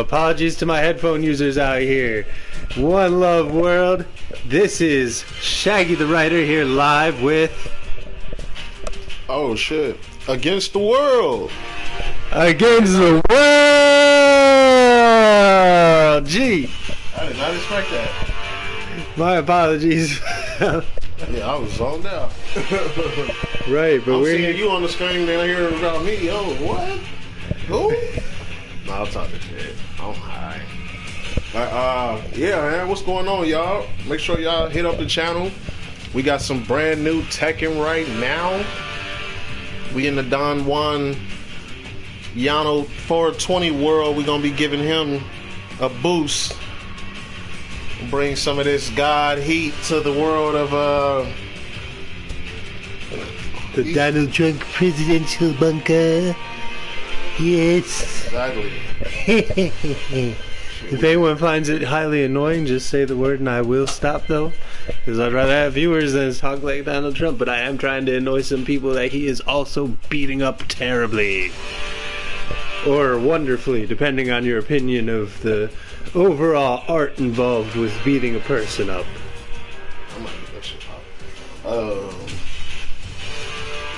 Apologies to my headphone users out here. One love world. This is Shaggy the Writer here live with... Oh shit. Against the world. Against the world! Gee. I did not expect that. My apologies. Yeah, I was zoned out. Right, but I'm seeing you on the screen, then I hear about me. Oh, what? Who? Nah, I'm talking shit. I'm high. Yeah, man, what's going on, y'all? Make sure y'all hit up the channel. We got some brand new Tekken right now. We in the Don Juan Yano 420 world. We're gonna be giving him a boost. Bring some of this God heat to the world of the Donald Trump presidential bunker. Yes. Exactly. If anyone finds it highly annoying, just say the word and I will stop, though. Because I'd rather have viewers than talk like Donald Trump. But I am trying to annoy some people that he is also beating up terribly. Or wonderfully, depending on your opinion of the overall art involved with beating a person up. I might get that shit pop.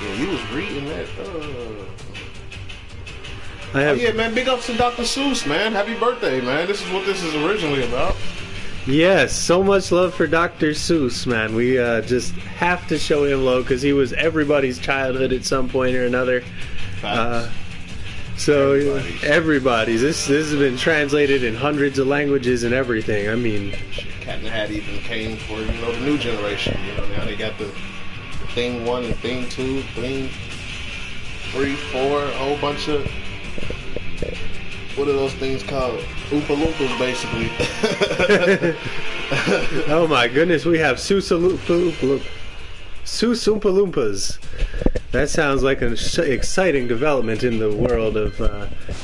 Yeah, you was reading that. Oh yeah, man, big ups to Dr. Seuss, man. Happy birthday, man. This is what this is originally about. Yes, so much love for Dr. Seuss, man. We just have to show him love because he was everybody's childhood at some point or another. So everybody's. This has been translated in hundreds of languages and everything. I mean, Cat in the Hat even came for the new generation. Now they got the thing 1 and thing 2, thing 3, 4, a whole bunch of. What are those things called? Oompa Loompas, basically. Oh my goodness, we have Seuss Oompa Loompas. That sounds like an exciting development in the world of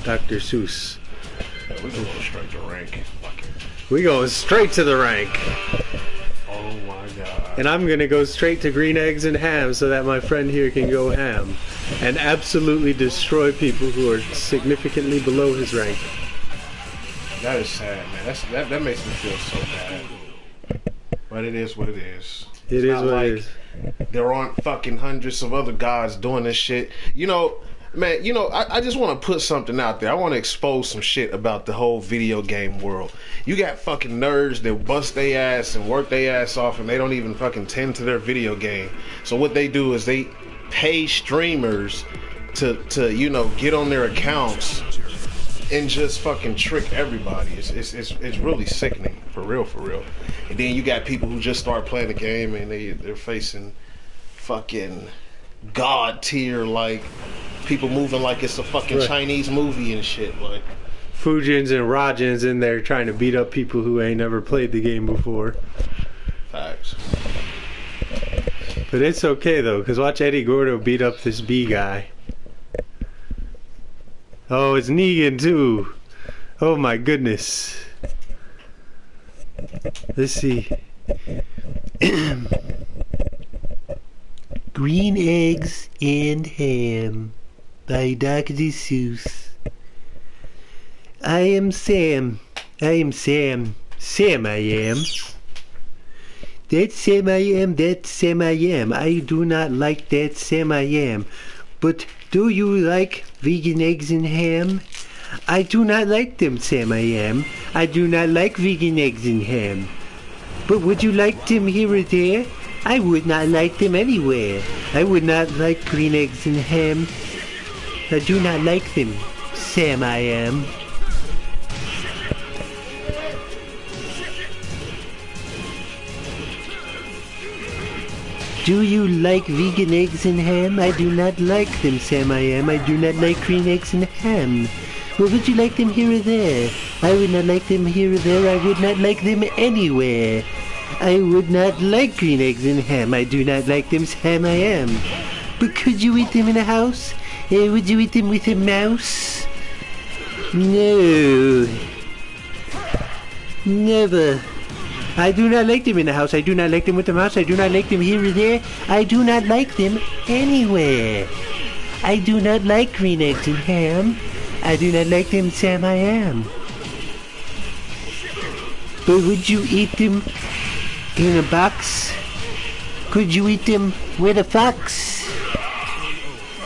Dr. Seuss. We're going straight to rank. We going straight to the rank. Oh my god. And I'm going to go straight to green eggs and ham so that my friend here can go ham. And absolutely destroy people who are significantly below his rank. That is sad, man. That makes me feel so bad. But it is what it is. It is what it is. There aren't fucking hundreds of other guys doing this shit. Man, I just want to put something out there. I want to expose some shit about the whole video game world. You got fucking nerds that bust their ass and work their ass off and they don't even fucking tend to their video game. So what they do is they pay streamers to get on their accounts and just fucking trick everybody. It's really sickening, for real. And then you got people who just start playing the game and they're facing fucking god tier, like people moving like it's a fucking Chinese movie and shit. Like Fujins and Rajins in there trying to beat up people who ain't never played the game before. Facts. But it's okay though, because watch EddyGordo beat up this B guy. Oh, it's Negan too. Oh my goodness. Let's see. Green Eggs and Ham by Dr. Seuss. I am Sam. Sam I am. That's Sam I am. That's Sam I am. I do not like that Sam I am. But do you like vegan eggs and ham? I do not like them, Sam I am. I do not like vegan eggs and ham. But would you like them here or there? I would not like them anywhere. I would not like green eggs and ham. I do not like them, Sam I am. Do you like vegan eggs and ham? I do not like them, Sam I am. I do not like green eggs and ham. Well, would you like them here or there? I would not like them here or there. I would not like them anywhere. I would not like green eggs and ham. I do not like them, Sam I am. But could you eat them in a house? Would you eat them with a mouse? No. Never. I do not like them in the house. I do not like them with the mouse. I do not like them here or there. I do not like them anywhere. I do not like green eggs and ham. I do not like them, Sam I am. But would you eat them in a box? Could you eat them with a fox?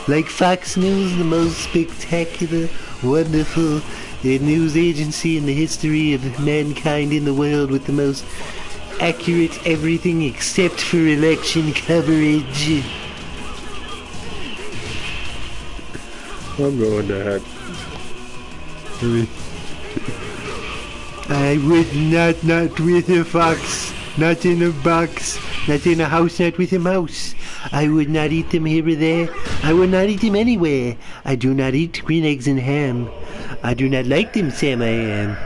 Like Fox News, the most spectacular, wonderful news agency in the history of mankind in the world, with the most accurate everything except for election coverage. I'm going to heck. I would not with a fox, not in a box, not in a house, not with a mouse. I would not eat them here or there. I would not eat them anywhere. I do not eat green eggs and ham. I do not like them, Sam, I am.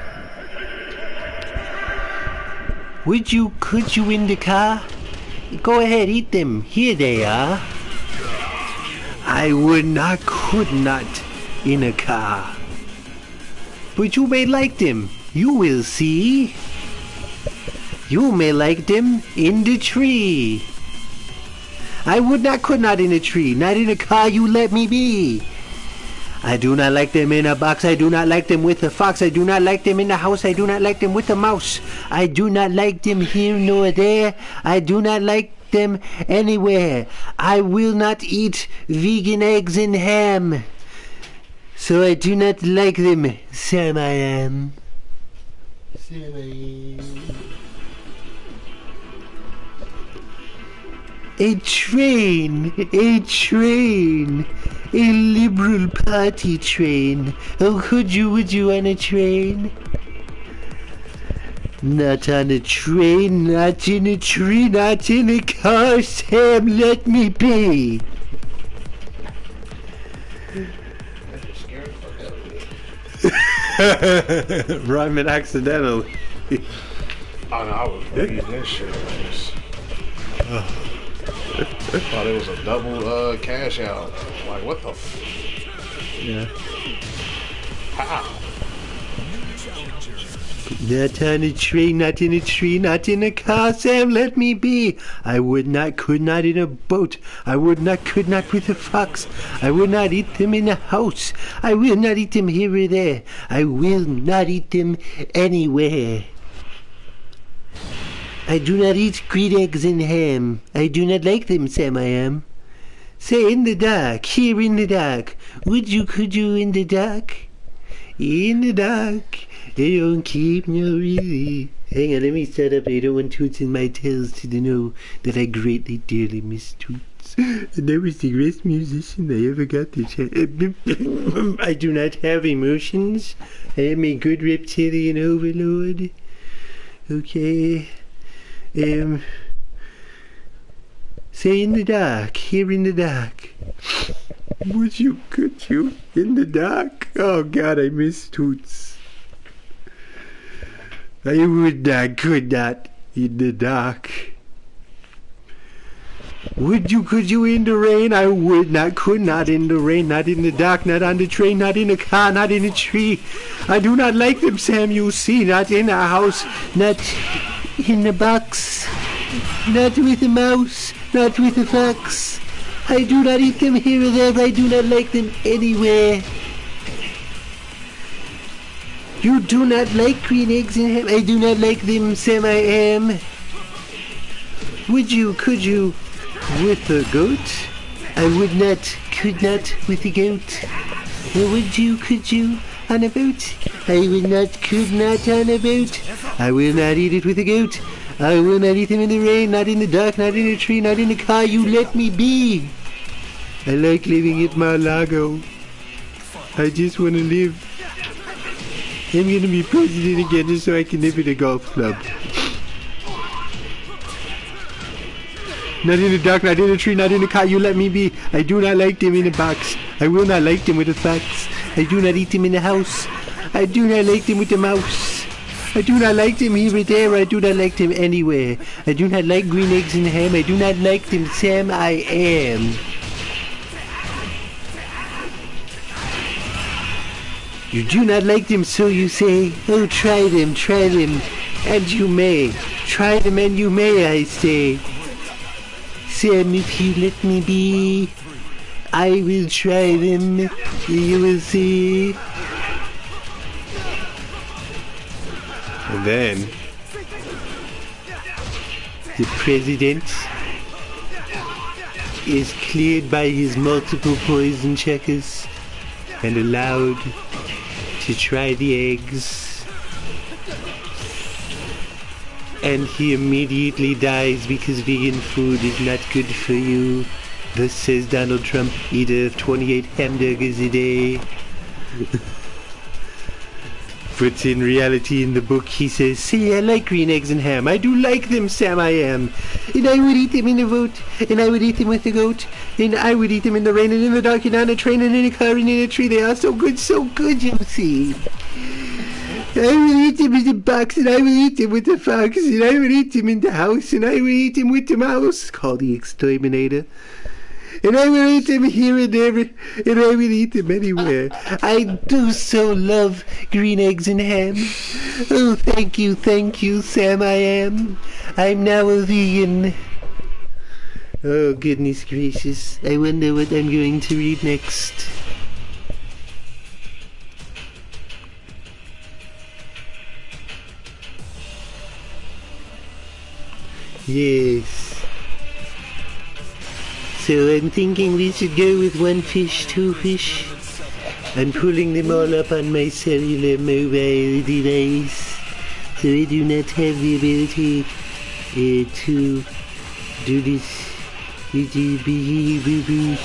Could you in the car? Go ahead, eat them. Here they are. I could not in a car. But you may like them. You will see. You may like them in the tree. I could not in a tree. Not in a car, you let me be. I do not like them in a box. I do not like them with a fox. I do not like them in the house. I do not like them with a mouse. I do not like them here nor there. I do not like them anywhere. I will not eat vegan eggs and ham. So I do not like them. Sam I am. Sam I am. A train, a Liberal Party train. Oh, would you on a train? Not on a train, not in a tree, not in a car, Sam, let me be. Rhyming accidentally. Oh no, I was reading this shit. I thought it was a double cash out. Like, what the Yeah. How? Not on a train, not in a tree, not in a car, Sam, let me be. I could not in a boat. I could not with a fox. I would not eat them in a house. I will not eat them here or there. I will not eat them anywhere. I do not eat green eggs and ham. I do not like them, Sam I am. Say in the dark, here in the dark. Could you in the dark? In the dark. They don't keep no really. Hang on, let me set up. I don't want Toots in my tails to know that I greatly dearly miss Toots. And that was the greatest musician I ever got to chat. I do not have emotions. I am a good reptilian overlord. Okay. Say in the dark, here in the dark. Could you in the dark? Oh God, I miss Toots. I could not in the dark. Could you in the rain? I could not in the rain, not in the dark, not on the train, not in a car, not in a tree. I do not like them, Sam, you see, not in a house, not in a box, not with a mouse, not with a fox. I do not eat them here or there, I do not like them anywhere. You do not like green eggs and ham? I do not like them, Sam I am. Could you, with a goat? I could not with a goat. Could you, on a boat? I could not on a boat. I will not eat it with a goat. I will not eat them in the rain, not in the dark, not in a tree, not in a car. You let me be. I like living at Mar-a-Lago. I just want to live. I'm gonna be president again just so I can live in a golf club. Not in the dark, not in a tree, not in a car, you let me be. I do not like them in a box. I will not like them with a fox. I do not eat them in the house. I do not like them with the mouse. I do not like them here or there. I do not like them anywhere. I do not like green eggs and ham. I do not like them, Sam I am. You do not like them, so you say, oh, try them, and you may. Try them and you may, I say. Sam, if you let me be, I will try them, you will see. And then The president is cleared by his multiple poison checkers and allowed to try the eggs. And he immediately dies because vegan food is not good for you. Thus says Donald Trump, eater of 28 hamburgers a day. But in reality, in the book, he says, "See, I like green eggs and ham. I do like them, Sam, I am. And I would eat them in a boat, and I would eat them with a goat, and I would eat them in the rain and in the dark and on a train and in a car and in a tree. They are so good, you see. I will eat them in the box, and I will eat them with the fox, and I will eat them in the house, and I will eat them with the mouse," called the exterminator. "And I will eat them here and there, and I will eat them anywhere. I do so love green eggs and ham. Oh, thank you, Sam, I am. I'm now a vegan." Oh, goodness gracious. I wonder what I'm going to read next. Yes. So I'm thinking we should go with 1 fish, 2 fish. I'm pulling them all up on my cellular mobile device, so I do not have the ability to do this. Boo-boo.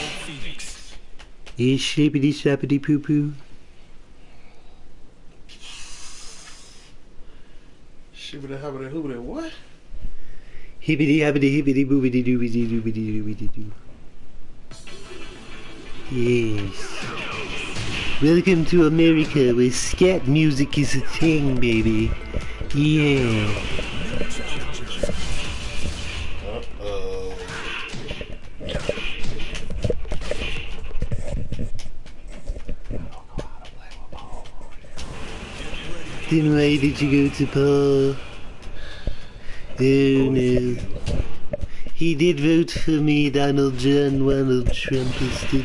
Shippity slappity poo poo. Shibbity hobbity hoobity what? Hibbity hobbity hibbity boobity doobity doobity doobity doo. Yes. Welcome to America, where scat music is a thing, baby. Yeah. Uh-oh. Then why did you go to Paul? Oh no. He did vote for me, Donald Trump is still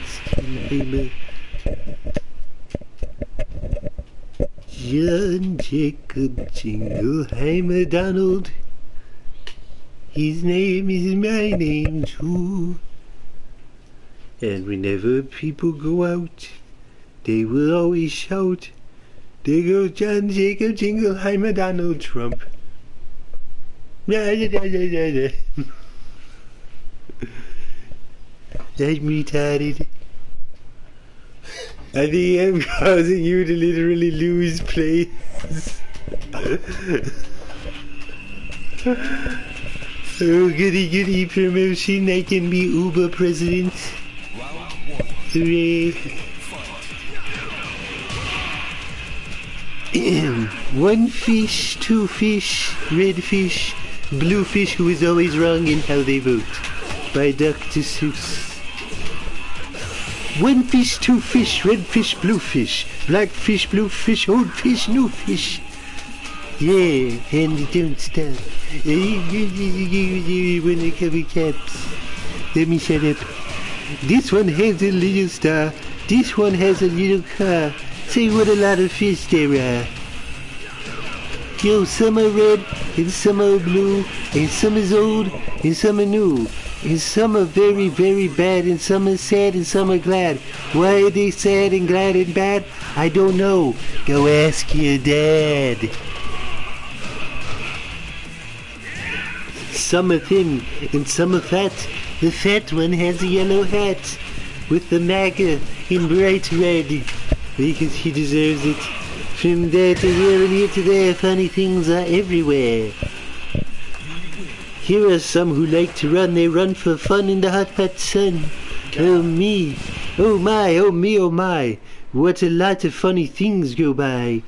John Jacob Jingleheimer Donald. His name is my name too. And whenever people go out, they will always shout, "There goes John Jacob Jingleheimer Donald Trump." I'm retarded. I think I'm causing you to literally lose plays. Oh, goody promotion. I can be Uber president. Hooray. 1 fish, 2 fish, red fish, blue fish who is always wrong in how they vote. By Dr. Seuss. 1 fish, 2 fish, red fish, blue fish, black fish, blue fish, old fish, new fish. Yeah, and don't stop. When they cover caps. Let me shut up. This one has a little star. This one has a little car. Say what a lot of fish there are. Yo, some are red, and some are blue, and some is old, and some are new. And some are very, very bad, and some are sad, and some are glad. Why are they sad and glad and bad? I don't know. Go ask your dad. Some are thin, and some are fat. The fat one has a yellow hat, with the MAGA in bright red, because he deserves it. From there to here and here to there, funny things are everywhere. Here are some who like to run. They run for fun in the hot sun. Oh me, oh my, oh me, oh my. What a lot of funny things go by.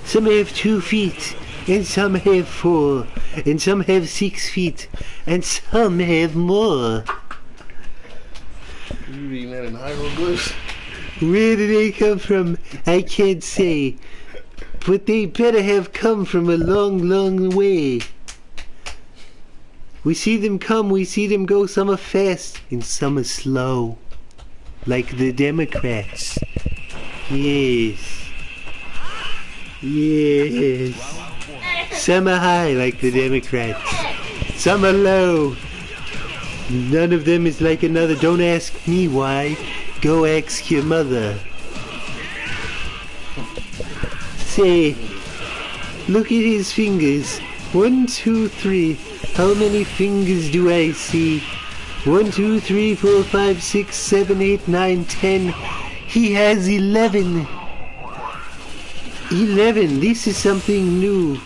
Some have 2 feet, and some have 4, and some have 6 feet, and some have more. You reading that in hieroglyphs? Where do they come from? I can't say. But they better have come from a long, long way. We see them come, we see them go. Some are fast and some are slow. Like the Democrats. Yes. Yes. Some are high like the Democrats. Some are low. None of them is like another. Don't ask me why. Go ask your mother. Say, look at his fingers. 1, 2, 3. How many fingers do I see? 1, 2, 3, 4, 5, 6, 7, 8, 9, 10. He has 11. 11. This is something new.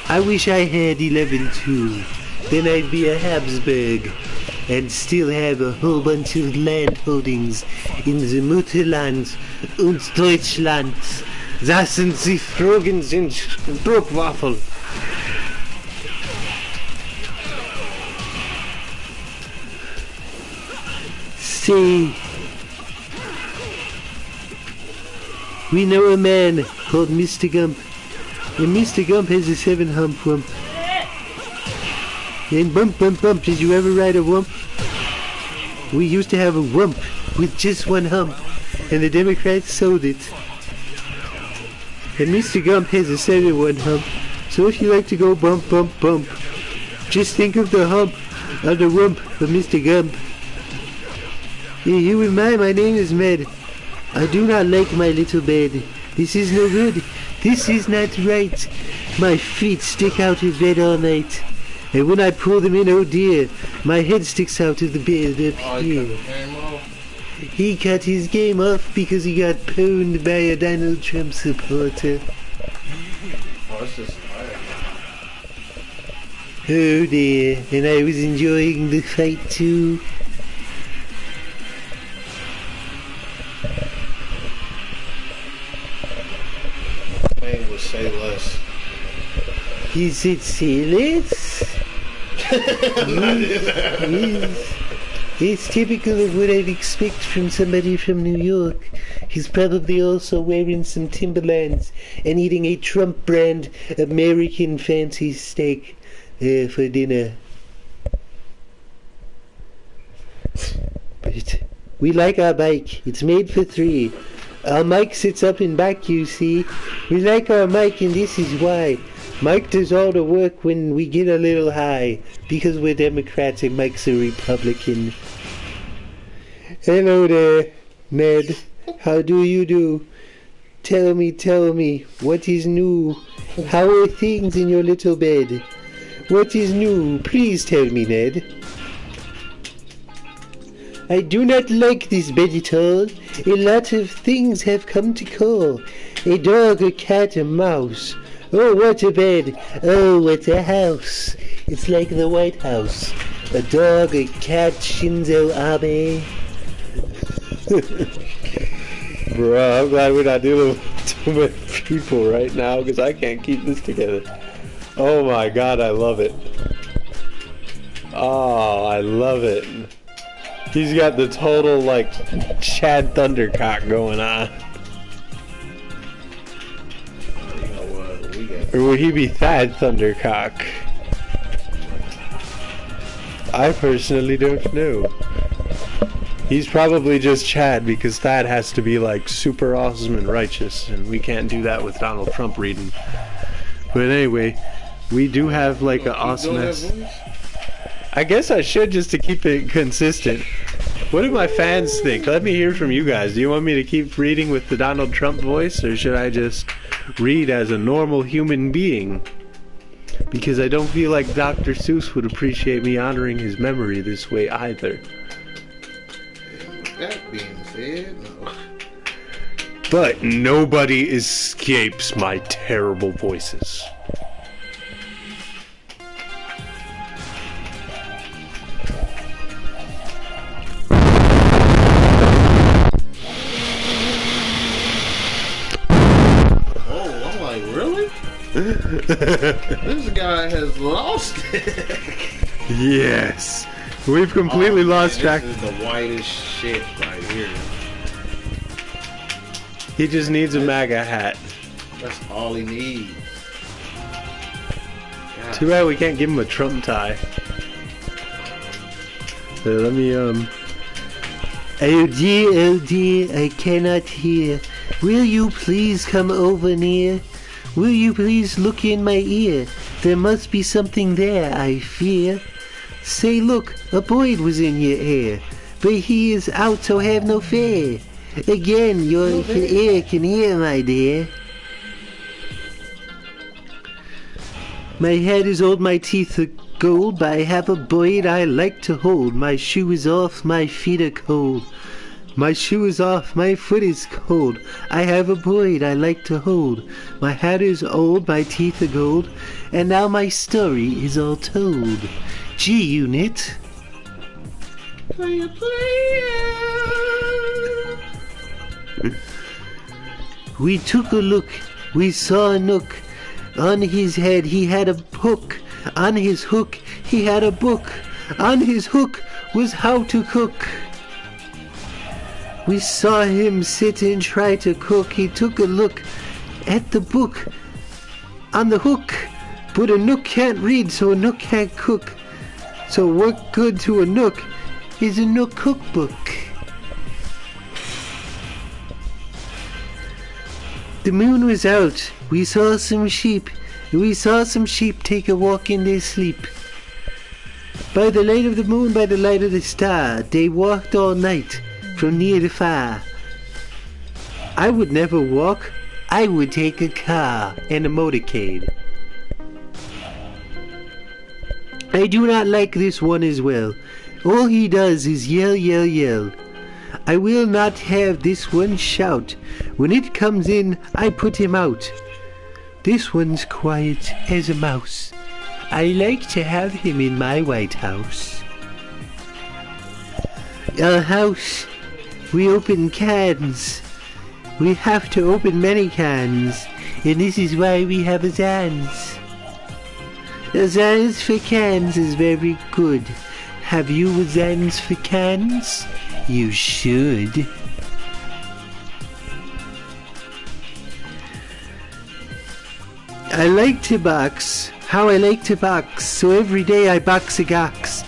I wish I had 11 too. Then I'd be a Habsburg and still have a whole bunch of land holdings in the Mutterland und Deutschland. Das sind die Fragen sind Bruchwaffel. See, we know a man called Mr. Gump, and Mr. Gump has a 7-hump wump. And bump, bump, bump, did you ever ride a wump? We used to have a wump with just 1 hump, and the Democrats sold it. And Mr. Gump has a 7-1 hump, so if you like to go bump, bump, bump, just think of the hump on the wump of Mr. Gump. You and my name is Med. I do not like my little bed. This is no good. This is not right. My feet stick out of bed all night. And when I pull them in, oh dear, my head sticks out of the bed up here. He cut his game off because he got pwned by a Donald Trump supporter. Oh dear, and I was enjoying the fight too. Name was Say Less. He said say less? It's typical of what I'd expect from somebody from New York. He's probably also wearing some Timberlands and eating a Trump brand American fancy steak for dinner. But we like our bike. It's made for 3. Our Mike sits up in back, you see. We like our Mike, and this is why. Mike does all the work when we get a little high, because we're Democrats and Mike's a Republican. Hello there, Ned. How do you do? Tell me, what is new? How are things in your little bed? What is new? Please tell me, Ned. I do not like this bed at all. A lot of things have come to call. A dog, a cat, a mouse. Oh, what a bed. Oh, what a house. It's like the White House. A dog, a cat, Shinzo Abe. Bro, I'm glad we're not dealing with too many people right now, because I can't keep this together. Oh my god, I love it. Oh, I love it. He's got the total, like, Chad Thundercock going on. Or would he be Thad Thundercock? I personally don't know. He's probably just Chad because Thad has to be like super awesome and righteous, and we can't do that with Donald Trump reading. But anyway, we do have like an awesomeness. I guess I should, just to keep it consistent. What do my fans think? Let me hear from you guys. Do you want me to keep reading with the Donald Trump voice, or should I just read as a normal human being? Because I don't feel like Dr. Seuss would appreciate me honoring his memory this way either. That being said, no. But nobody escapes my terrible voices. This guy has lost it. Yes. We've completely lost track. This is the whitest shit right here. He just needs a MAGA hat. That's all he needs. God. Too bad we can't give him a Trump tie. So let me, Oh dear, I cannot hear. Will you please come over near? Will you please look in my ear? There must be something there, I fear. Say, look, a bird was in your ear, but he is out, so have no fear. Again, your ear can hear, my dear. My head is old, my teeth are gold, but I have a bird I like to hold. My shoe is off, my feet are cold. My shoe is off, my foot is cold. I have a bird I like to hold. My hat is old, my teeth are gold, and now my story is all told. G-Unit. Play a player. We took a look, we saw a nook. On his head he had a hook. On his hook he had a book. On his hook was how to cook. We saw him sit and try to cook. He took a look at the book on the hook. But a nook can't read, so a nook can't cook. So what good to a nook is a nook cookbook. The moon was out. We saw some sheep. We saw some sheep take a walk in their sleep. By the light of the moon, by the light of the star, they walked all night from near to far. I would never walk. I would take a car and a motorcade. I do not like this one as well. All he does is yell, yell, yell. I will not have this one shout. When it comes in, I put him out. This one's quiet as a mouse. I like to have him in my White House. Our house, we open cans. We have to open many cans, and this is why we have a Zans. A Zans for cans is very good. Have you a Zans for cans? You should. I like to box. How I like to box. So every day I box a gox.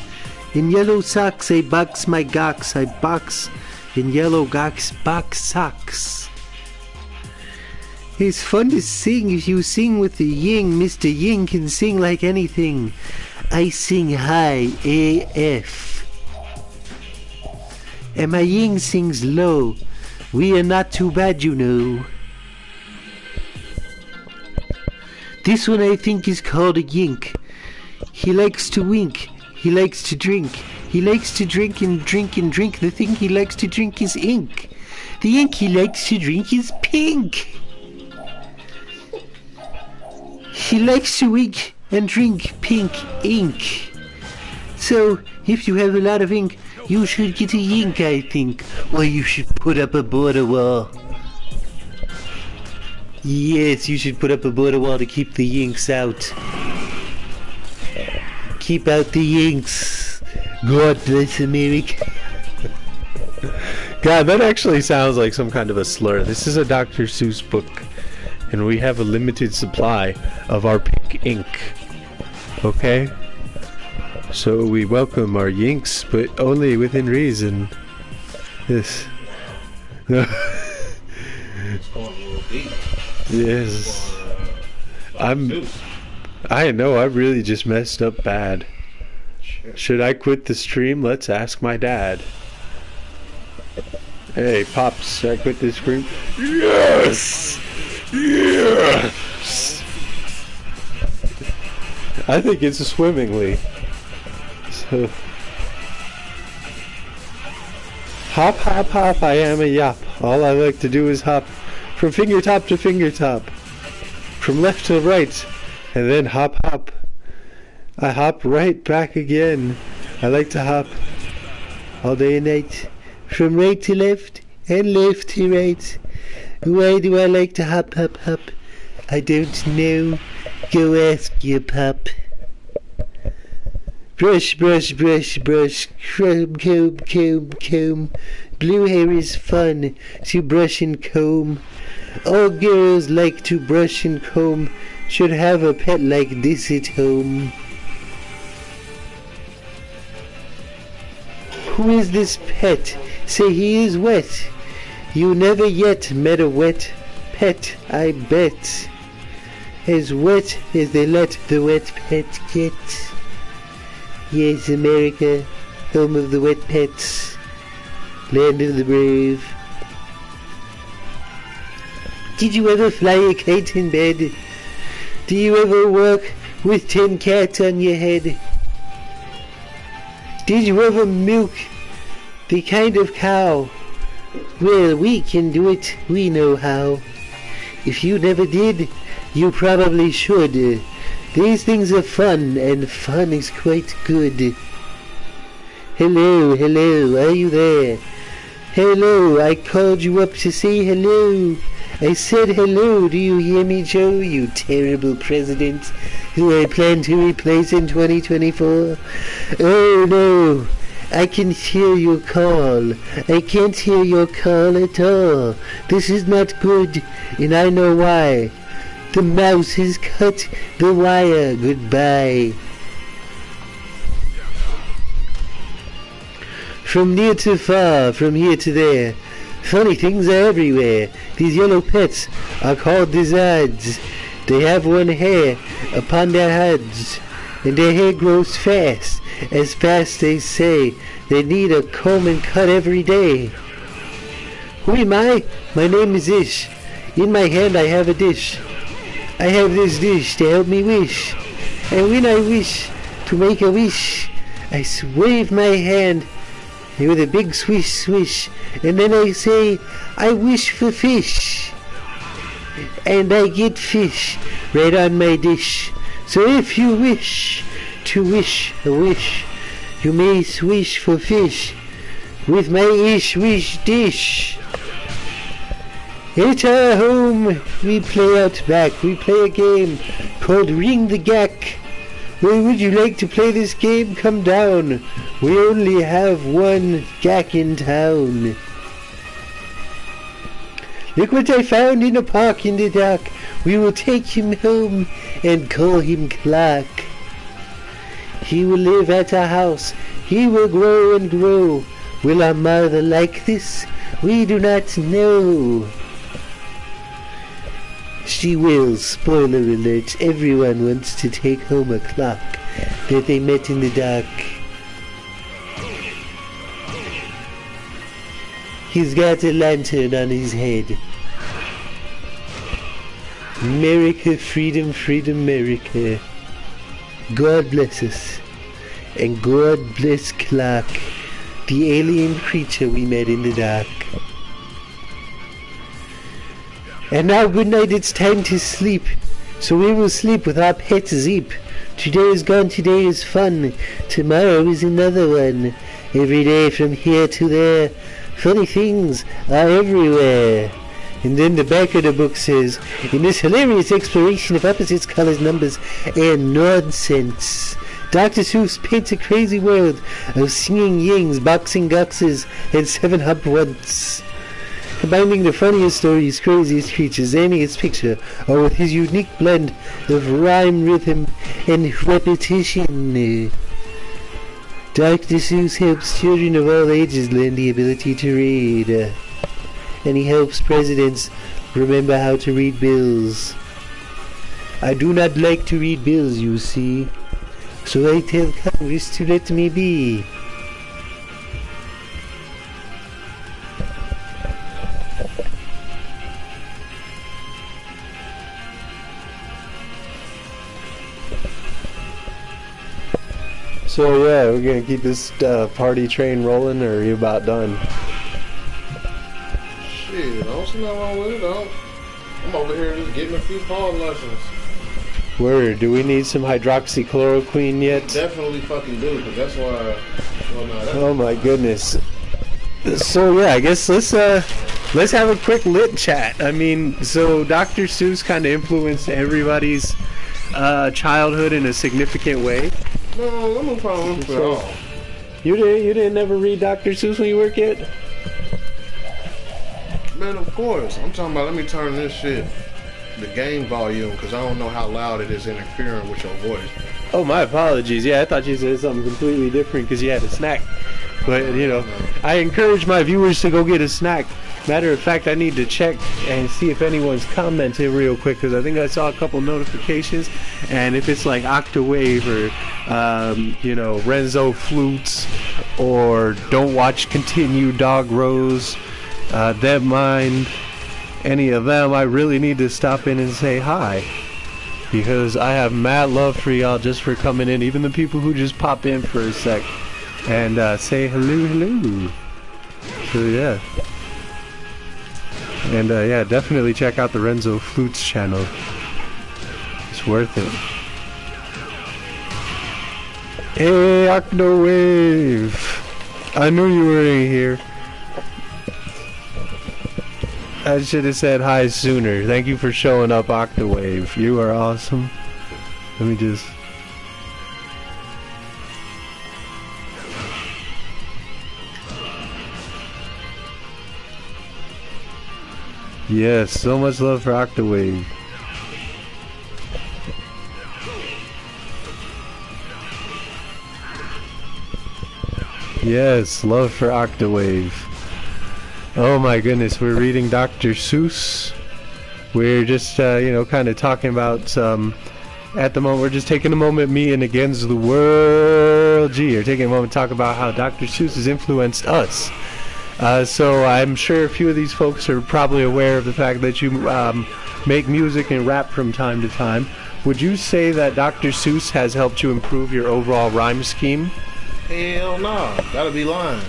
In yellow socks I box my gox. I box in yellow gox box socks. It's fun to sing if you sing with the Ying. Mr. Ying can sing like anything. I sing high AF. And my Ying sings low. We are not too bad, you know. This one I think is called a Yink. He likes to wink. He likes to drink. He likes to drink and drink and drink. The thing he likes to drink is ink. The ink he likes to drink is pink. He likes to wink and drink pink ink. So, if you have a lot of ink, you should get a Yink, I think. Or you should put up a border wall. Yes, you should put up a border wall to keep the Yinks out. Keep out the Yinks. God bless America. God, that actually sounds like some kind of a slur. This is a Dr. Seuss book, and we have a limited supply of our pink ink. Okay? So we welcome our Yinks, but only within reason. Yes. No. It's going a little deep. Yes. I know, I really just messed up bad. Should I quit the stream? Let's ask my dad. Hey, Pops, should I quit this stream? Yes! Yes! I think it's swimmingly. So. Hop, hop, hop, I am a yop. All I like to do is hop. From finger top to finger top. From left to right. And then hop, hop. I hop right back again. I like to hop all day and night. From right to left and left to right. Why do I like to hop, hop, hop? I don't know. Go ask your pop. Brush, brush, brush, brush. Comb, comb, comb, comb. Blue hair is fun to brush and comb. All girls like to brush and comb. Should have a pet like this at home. Who is this pet? Say he is wet. You never yet met a wet pet, I bet. As wet as they let the wet pet get. Yes, America, home of the wet pets, land of the brave. Did you ever fly a kite in bed? Do you ever walk with 10 cats on your head? Did you ever milk the kind of cow? Well, we can do it, we know how. If you never did, you probably should. These things are fun, and fun is quite good. Hello, hello, are you there? Hello, I called you up to say hello. I said hello, do you hear me, Joe, you terrible president who I plan to replace in 2024? Oh no, I can hear your call. I can't hear your call at all. This is not good, and I know why. The mouse has cut the wire. Goodbye. From near to far, from here to there, funny things are everywhere. These yellow pets are called lizards. They have one hair upon their heads, and their hair grows fast, as fast they say. They need a comb and cut every day. Who am I? My name is Ish. In my hand I have a dish. I have this dish to help me wish. And when I wish to make a wish, I wave my hand with a big swish swish. And then I say, I wish for fish. And I get fish right on my dish. So if you wish to wish a wish, you may swish for fish with my ish wish dish. At our home we play out back. We play a game called Ring the Gack. Well, would you like to play this game? Come down. We only have one gack in town. Look what I found in a park in the dark. We will take him home and call him Clark. He will live at our house. He will grow and grow. Will our mother like this? We do not know. She will. Spoiler alert. Everyone wants to take home a clock that they met in the dark. He's got a lantern on his head. America, freedom, freedom, America. God bless us. And God bless Clark, the alien creature we met in the dark. And now, good night, it's time to sleep. So we will sleep with our pet Zeep. Today is gone, today is fun. Tomorrow is another one. Every day from here to there, funny things are everywhere. And then the back of the book says, in this hilarious exploration of opposites, colors, numbers, and nonsense, Dr. Seuss paints a crazy world of singing yings, boxing guxes, and 7-hop once. Combining the funniest stories, craziest creatures, zaniest picture, or with his unique blend of rhyme, rhythm, and repetition. Dr. Seuss helps children of all ages learn the ability to read. And he helps presidents remember how to read bills. I do not like to read bills, you see, so I tell Congress to let me be. So yeah, we're gonna keep this party train rolling, or are you about done? Shit, I don't see nothing wrong with it. I'm over here just getting a few pawn lessons. Word, do we need some hydroxychloroquine yet? Definitely fucking do, because that's why. Well, no, that's Oh my goodness. So yeah, I guess let's have a quick lit chat. I mean, so Dr. Seuss kind of influenced everybody's childhood in a significant way. no, I'm no problem with it at all. You didn't ever read Dr. Seuss when you were a kid? Man, of course. I'm talking about, let me turn this shit, the game volume, because I don't know how loud it is interfering with your voice. Oh, my apologies. Yeah, I thought you said something completely different because you had a snack. But, you know, I encourage my viewers to go get a snack Matter of fact, I need to check and see if anyone's commented real quick, because I think I saw a couple notifications, and if it's like Octawave or you know, Renzo Flutes or Don't Watch Continue, Dog Rose, Them Mind, any of them, I really need to stop in and say hi, because I have mad love for y'all just for coming in, even the people who just pop in for a sec and say hello. So yeah. And yeah, definitely check out the Renzo Flutes channel. It's worth it. Hey, Octawave! I knew you were in here. I should have said hi sooner. Thank you for showing up, Octawave. You are awesome. Let me just... Yes, so much love for Octawave. Yes, love for Octawave. Oh my goodness, we're reading Dr. Seuss. We're just, you know, kind of talking about, at the moment, we're just taking a moment, me and Against the World G, are taking a moment to talk about how Dr. Seuss has influenced us. So I'm sure a few of these folks are probably aware of the fact that you make music and rap from time to time. Would you say that Dr. Seuss has helped you improve your overall rhyme scheme? Hell no, gotta be lying.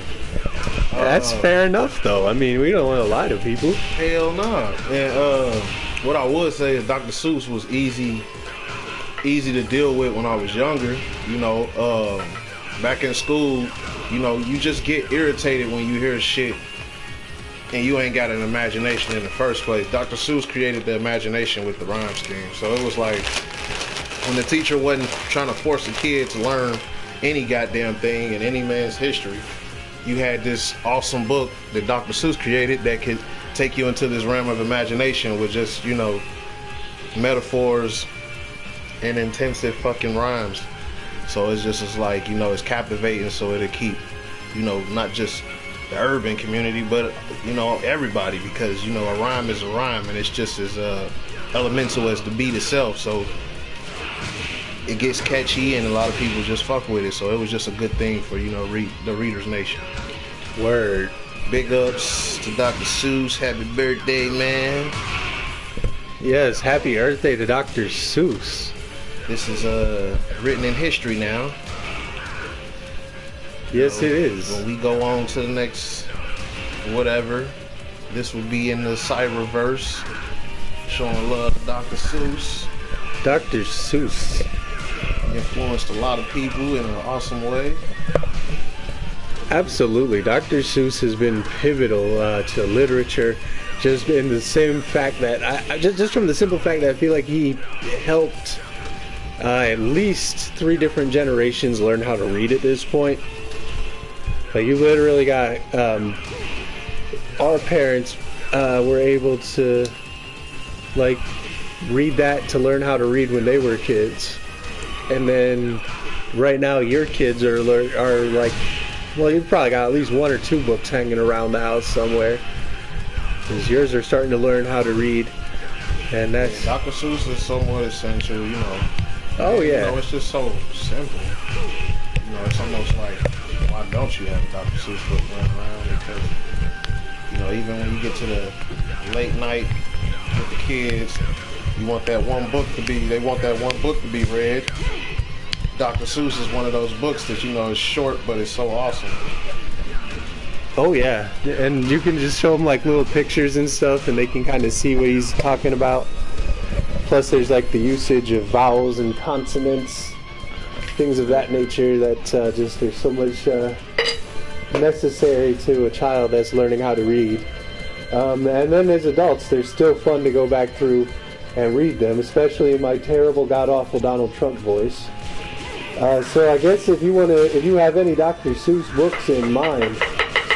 That's fair enough, though. I mean, we don't want to lie to people. Hell no. And what I would say is Dr. Seuss was easy to deal with when I was younger. You know, back in school, you know, you just get irritated when you hear shit and you ain't got an imagination in the first place. Dr. Seuss created the imagination with the rhyme scheme. So it was like, when the teacher wasn't trying to force a kid to learn any goddamn thing in any man's history, you had this awesome book that Dr. Seuss created that could take you into this realm of imagination with just, you know, metaphors and intensive fucking rhymes. So it's like, you know, it's captivating, so it'll keep, you know, not just the urban community, but, you know, everybody, because, you know, a rhyme is a rhyme, and it's just as elemental as the beat itself. So it gets catchy, and a lot of people just fuck with it. So it was just a good thing for, you know, the Readers Nation. Word. Big ups to Dr. Seuss. Happy birthday, man. Yes, happy Earth Day to Dr. Seuss. This is written in history now. Yes, it is. When we go on to the next whatever, this will be in the cyberverse, showing love to Dr. Seuss. Dr. Seuss influenced a lot of people in an awesome way. Absolutely. Dr. Seuss has been pivotal to literature, just in the same fact that, just from the simple fact that I feel like he helped at least 3 different generations learn how to read at this point. Like, you literally got, our parents were able to, like, read that to learn how to read when they were kids. And then right now your kids are like, well, you've probably got at least 1 or 2 books hanging around the house somewhere, because yours are starting to learn how to read. And that's, Dr. Seuss is somewhat essential, you know. Oh yeah. You know, it's just so simple. You know, it's almost like, why don't you have a Dr. Seuss book running around? Because, you know, even when you get to the late night with the kids, you want that one book to be, they want that one book to be read. Dr. Seuss is one of those books that, you know, is short, but it's so awesome. Oh yeah, and you can just show them like little pictures and stuff, and they can kind of see what he's talking about. Plus there's like the usage of vowels and consonants, things of that nature that just, there's so much necessary to a child that's learning how to read. And then as adults, they're still fun to go back through and read them, especially in my terrible, god-awful Donald Trump voice. So I guess if you have any Dr. Seuss books in mind,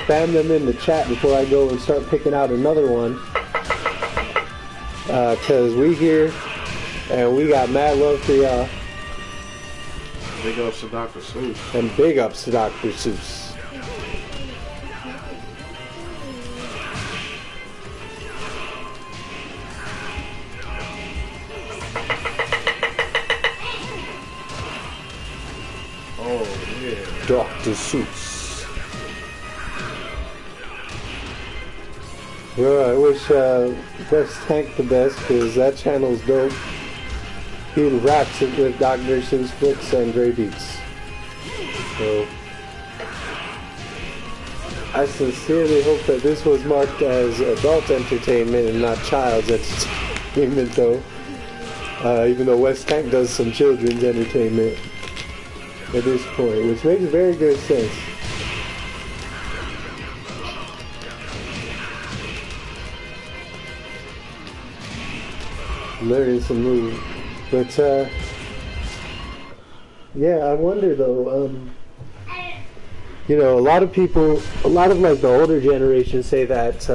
spam them in the chat before I go and start picking out another one. Cause we here, and we got mad love for y'all. Big ups to Dr. Seuss. And big ups to Dr. Seuss. Dr. Seuss. Well, I wish West Tank the best, because that channel's dope. He raps it with Dr. Seuss books and Dre beats. So, I sincerely hope that this was marked as adult entertainment and not child's entertainment, though. Even though West Tank does some children's entertainment at this point, which makes very good sense. Learning some moves. But, yeah, I wonder though, you know, a lot of like the older generation say that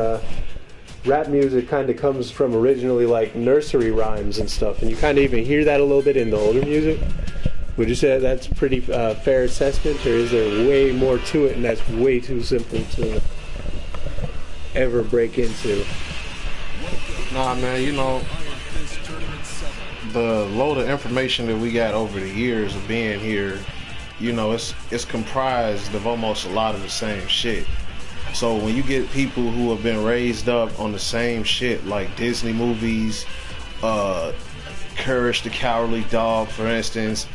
rap music kind of comes from originally like nursery rhymes and stuff, and you kind of even hear that a little bit in the older music. Would you say that's a pretty fair assessment, or is there way more to it and that's way too simple to ever break into? Nah, man, you know, the load of information that we got over the years of being here, you know, it's comprised of almost a lot of the same shit. So when you get people who have been raised up on the same shit, like Disney movies, Courage the Cowardly Dog, for instance,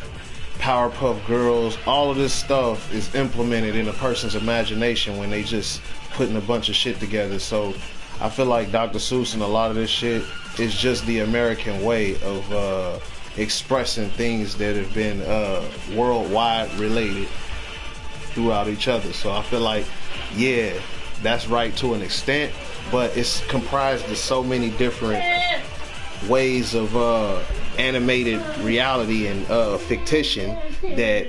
Powerpuff Girls, all of this stuff is implemented in a person's imagination when they just putting a bunch of shit together. So I feel like Dr. Seuss and a lot of this shit is just the American way of expressing things that have been worldwide related throughout each other. So I feel like, yeah, that's right to an extent, but it's comprised of so many different ways of animated reality and fictition that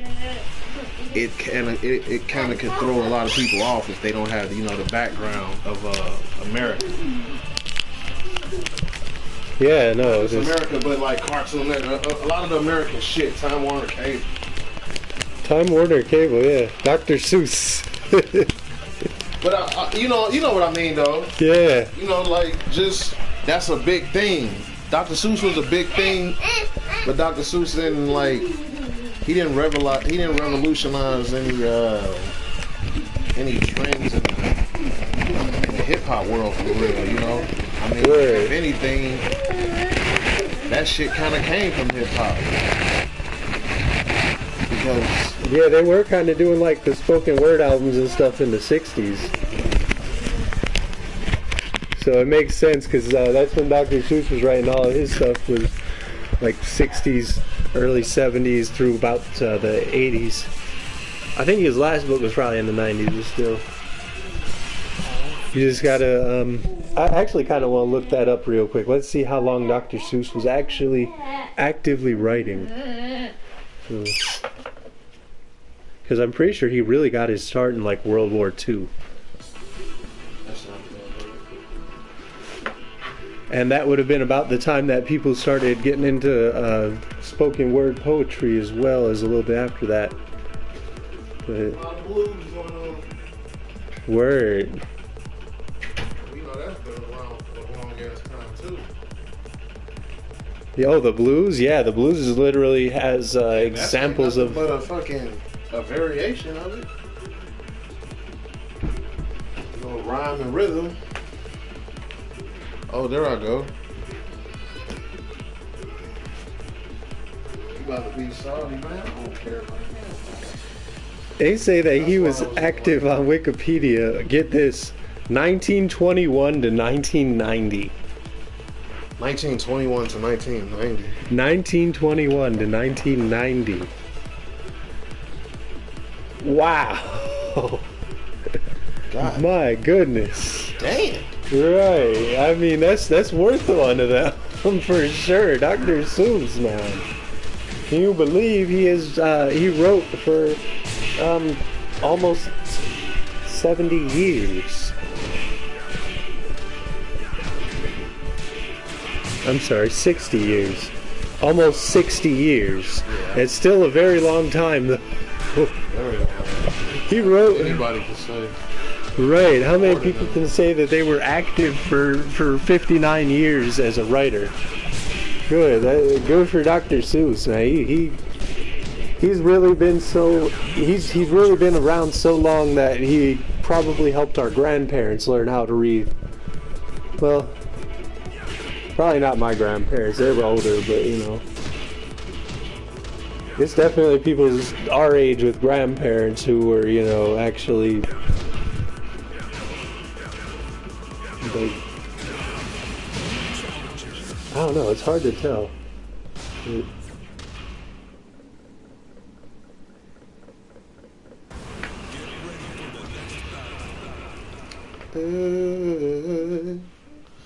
it kind of could throw a lot of people off if they don't have, you know, the background of America. Yeah, no, it's America, but like cartoon, a lot of the American shit, Time Warner Cable. Time Warner Cable, yeah. Dr. Seuss. But you know what I mean, though. Yeah. You know, like, just that's a big thing. Dr. Seuss was a big thing, but Dr. Seuss didn't he didn't revolutionize any trends in the hip hop world for real. You know, I mean, if anything, that shit kind of came from hip hop. Because yeah, they were kind of doing like the spoken word albums and stuff in the 60s. So it makes sense, because that's when Dr. Seuss was writing all of his stuff, was like 60s, early 70s through about the 80s. I think his last book was probably in the 90s, but still. You just gotta, I actually kind of want to look that up real quick. Let's see how long Dr. Seuss was actually actively writing. Because I'm pretty sure he really got his start in like World War II. And that would have been about the time that people started getting into spoken word poetry, as well as a little bit after that. But, word. You know, that's been around for a long ass time too. Oh, the blues? Yeah, the blues is literally has examples of. But a variation of it. A little rhyme and rhythm. Oh, there I go. You about to be sorry, man. I don't care about that. They say that he was active on Wikipedia. Get this, 1921 to 1990. 1921 to 1990. 1921 to 1990. Wow. God. My goodness. Damn. Right. I mean, that's worth one of them for sure. Dr. Seuss, man. Can you believe he wrote for almost 70 years? I'm sorry, 60 years. Almost 60 years. Yeah. It's still a very long time, though. Very long. He wrote. Anybody can say. Right. How many people can say that they were active for 59 years as a writer? Good. Good for Dr. Seuss, man. he's really been around so long that he probably helped our grandparents learn how to read. Well, probably not my grandparents, they were older, but you know. It's definitely people our age with grandparents who were, you know, actually like, I don't know, it's hard to tell.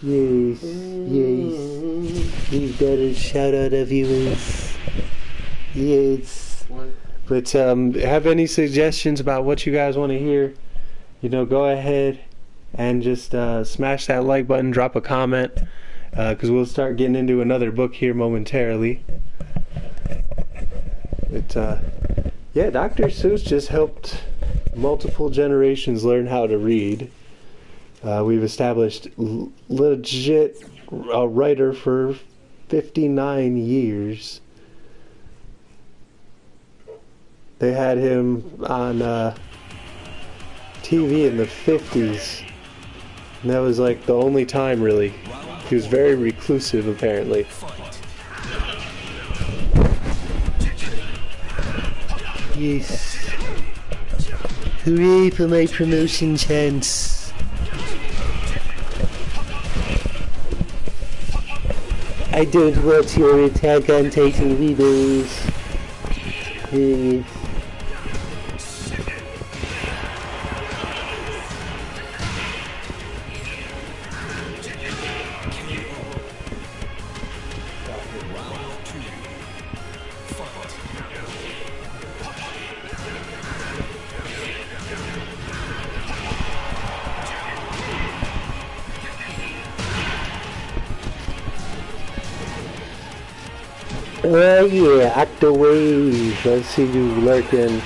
Yes, yes. We've got a shout out of viewers. Yes. But have any suggestions about what you guys want to hear? You know, go ahead and just smash that like button, drop a comment, because we'll start getting into another book here momentarily. But yeah, Dr. Seuss just helped multiple generations learn how to read. We've established legit a writer for 59 years. They had him on TV in the 50s. And that was like the only time, really. He was very reclusive, apparently. Yes. Hooray for my promotion chance. I don't want your Attack on Titan readers. Yes. Oh yeah, Octawave, I see you lurking.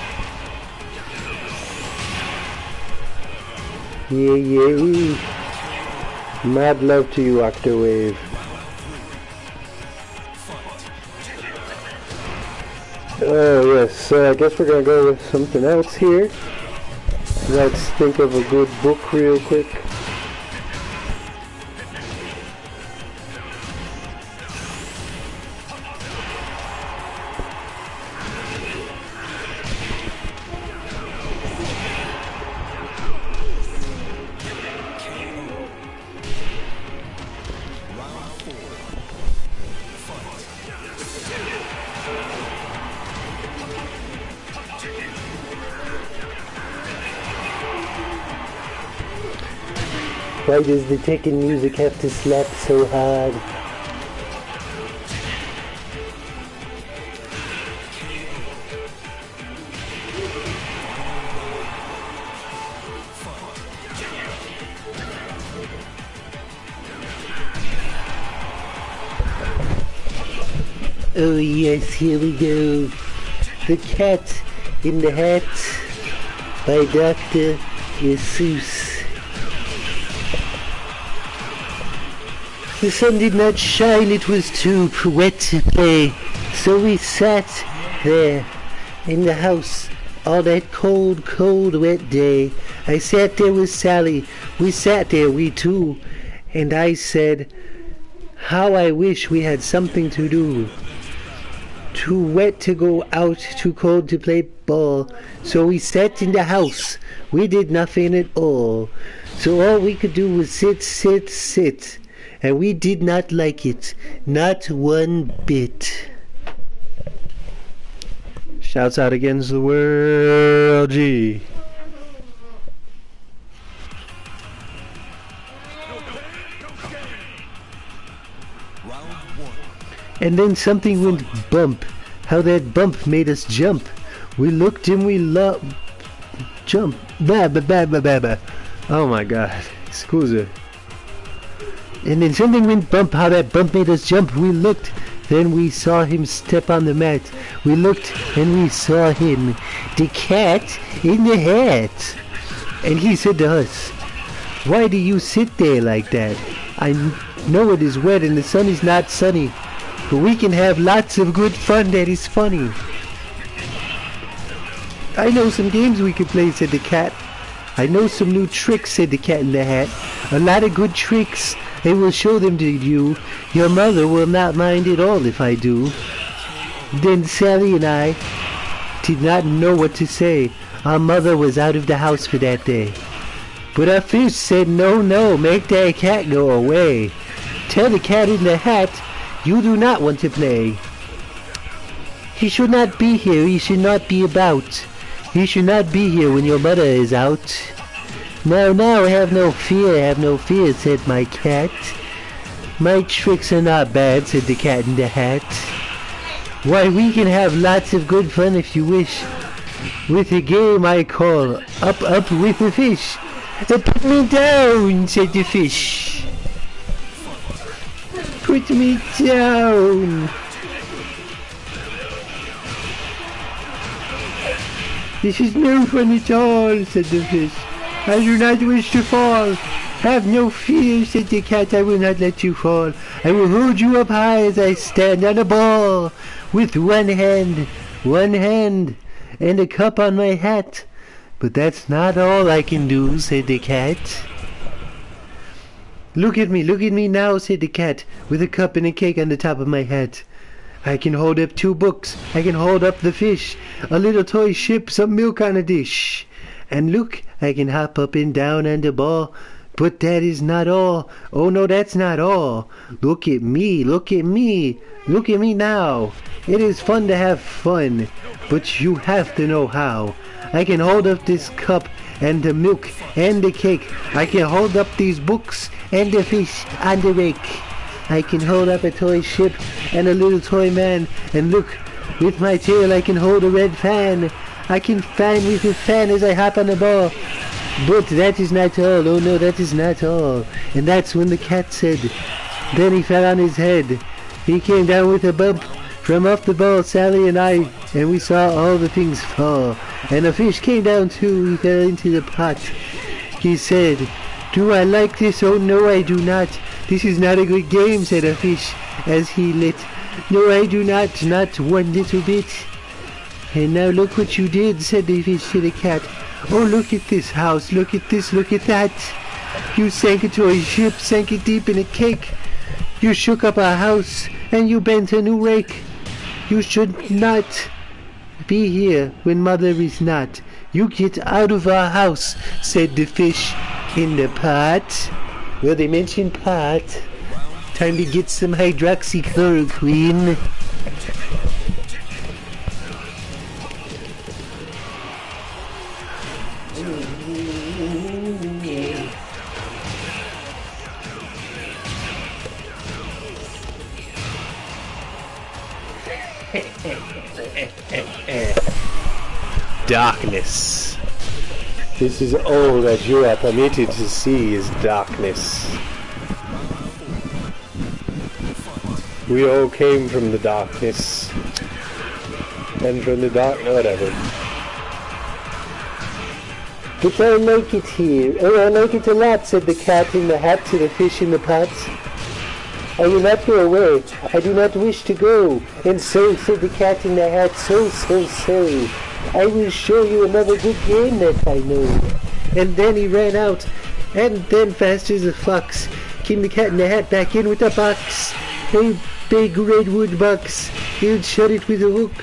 Yeah, yeah. Mad love to you, Octawave. Oh yes, so I guess we're gonna go with something else here. Let's think of a good book real quick. Why does the Tekken music have to slap so hard? Oh yes, here we go. The Cat in the Hat by Dr. Seuss. The sun did not shine, it was too wet to play. So we sat there in the house all that cold, cold, wet day. I sat there with Sally. We sat there, we two. And I said, how I wish we had something to do. Too wet to go out, too cold to play ball. So we sat in the house. We did nothing at all. So all we could do was sit, sit, sit. And we did not like it, not one bit. Shouts out against the world, G. And then something went bump. How that bump made us jump. We looked and we jump. Ba ba ba ba ba ba. Oh my God. Scusa. And then something went bump, how that bump made us jump. We looked, then we saw him step on the mat. We looked and we saw him, the cat in the hat. And he said to us, why do you sit there like that? I know it is wet and the sun is not sunny, but we can have lots of good fun that is funny. I know some games we could play, said the cat. I know some new tricks, said the cat in the hat. A lot of good tricks. I will show them to you. Your mother will not mind at all if I do. Then Sally and I did not know what to say. Our mother was out of the house for that day. But our fish said, no, no, make that cat go away. Tell the cat in the hat, you do not want to play. He should not be here, he should not be about. He should not be here when your mother is out. Now, have no fear, said my cat. My tricks are not bad, said the cat in the hat. Why, we can have lots of good fun if you wish. With a game I call Up, Up with the Fish. Put me down, said the fish. Put me down. This is no fun at all, said the fish. I do not wish to fall. Have no fear, said the cat, I will not let you fall. I will hold you up high as I stand on a ball, with one hand, and a cup on my hat. But that's not all I can do, said the cat. Look at me now, said the cat, with a cup and a cake on the top of my hat. I can hold up 2 books, I can hold up the fish, a little toy ship, some milk on a dish. And look, I can hop up and down on the ball. But that is not all. Oh no, that's not all. Look at me now. It is fun to have fun, but you have to know how. I can hold up this cup and the milk and the cake. I can hold up these books and the fish on the rake. I can hold up a toy ship and a little toy man. And look, with my tail I can hold a red fan. I can fan with a fan as I hop on the ball. But that is not all. Oh no, that is not all. And that's when the cat said, then he fell on his head. He came down with a bump from off the ball, Sally and I, and we saw all the things fall. And a fish came down too. He fell into the pot. He said, do I like this? Oh no, I do not. This is not a good game, said a fish as he lit. No, I do not one little bit. And now look what you did, said the fish to the cat. Oh, look at this house, look at this, look at that. You sank a toy ship, sank it deep in a cake. You shook up a house, and you bent a new rake. You should not be here when mother is not. You get out of our house, said the fish in the pot. Well, they mentioned pot. Time to get some hydroxychloroquine. Darkness. This is all that you are permitted to see is darkness. We all came from the darkness. And from the whatever. But I like it here. Oh, I like it a lot, said the cat in the hat to the fish in the pot. I will not go away. I do not wish to go. And so, said the cat in the hat, so. I will show you another good game that I know. And then he ran out. And then, fast as a fox, came the cat in the hat back in with a box. A big redwood box. He'd shut it with a hook.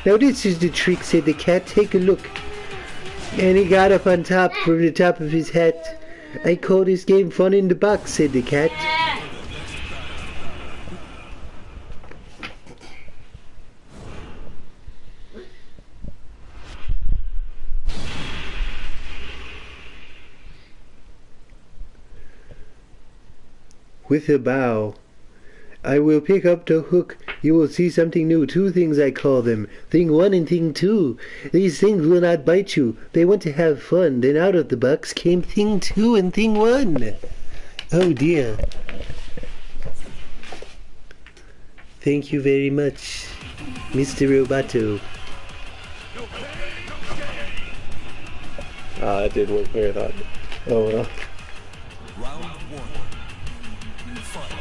Now this is the trick, said the cat. Take a look. And he got up on top from the top of his hat. I call this game fun in the box, said the cat. With a bow, I will pick up the hook. You will see something new. 2 things I call them. Thing 1 and thing 2. These things will not bite you. They want to have fun. Then out of the box came thing 2 and thing 1. Oh dear. Thank you very much, Mr. Roboto. Ah, that did work better than I thought. Oh well.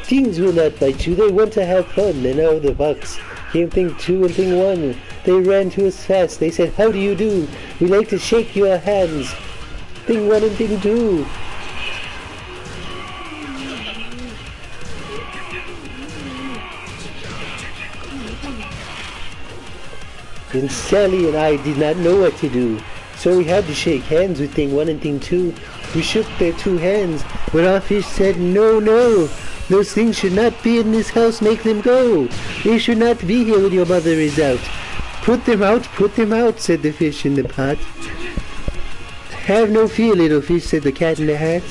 Things will not bite you, they want to have fun, and out of the box Came thing 2 and thing 1. They ran to us fast. They said, "How do you do? We like to shake your hands." Thing 1 and thing 2. And Sally and I did not know what to do, so we had to shake hands with thing 1 and thing 2. We shook their 2 hands, but our fish said, "No, no, those things should not be in this house, make them go. They should not be here when your mother is out. Put them out," said the fish in the pot. "Have no fear, little fish," said the cat in the hat.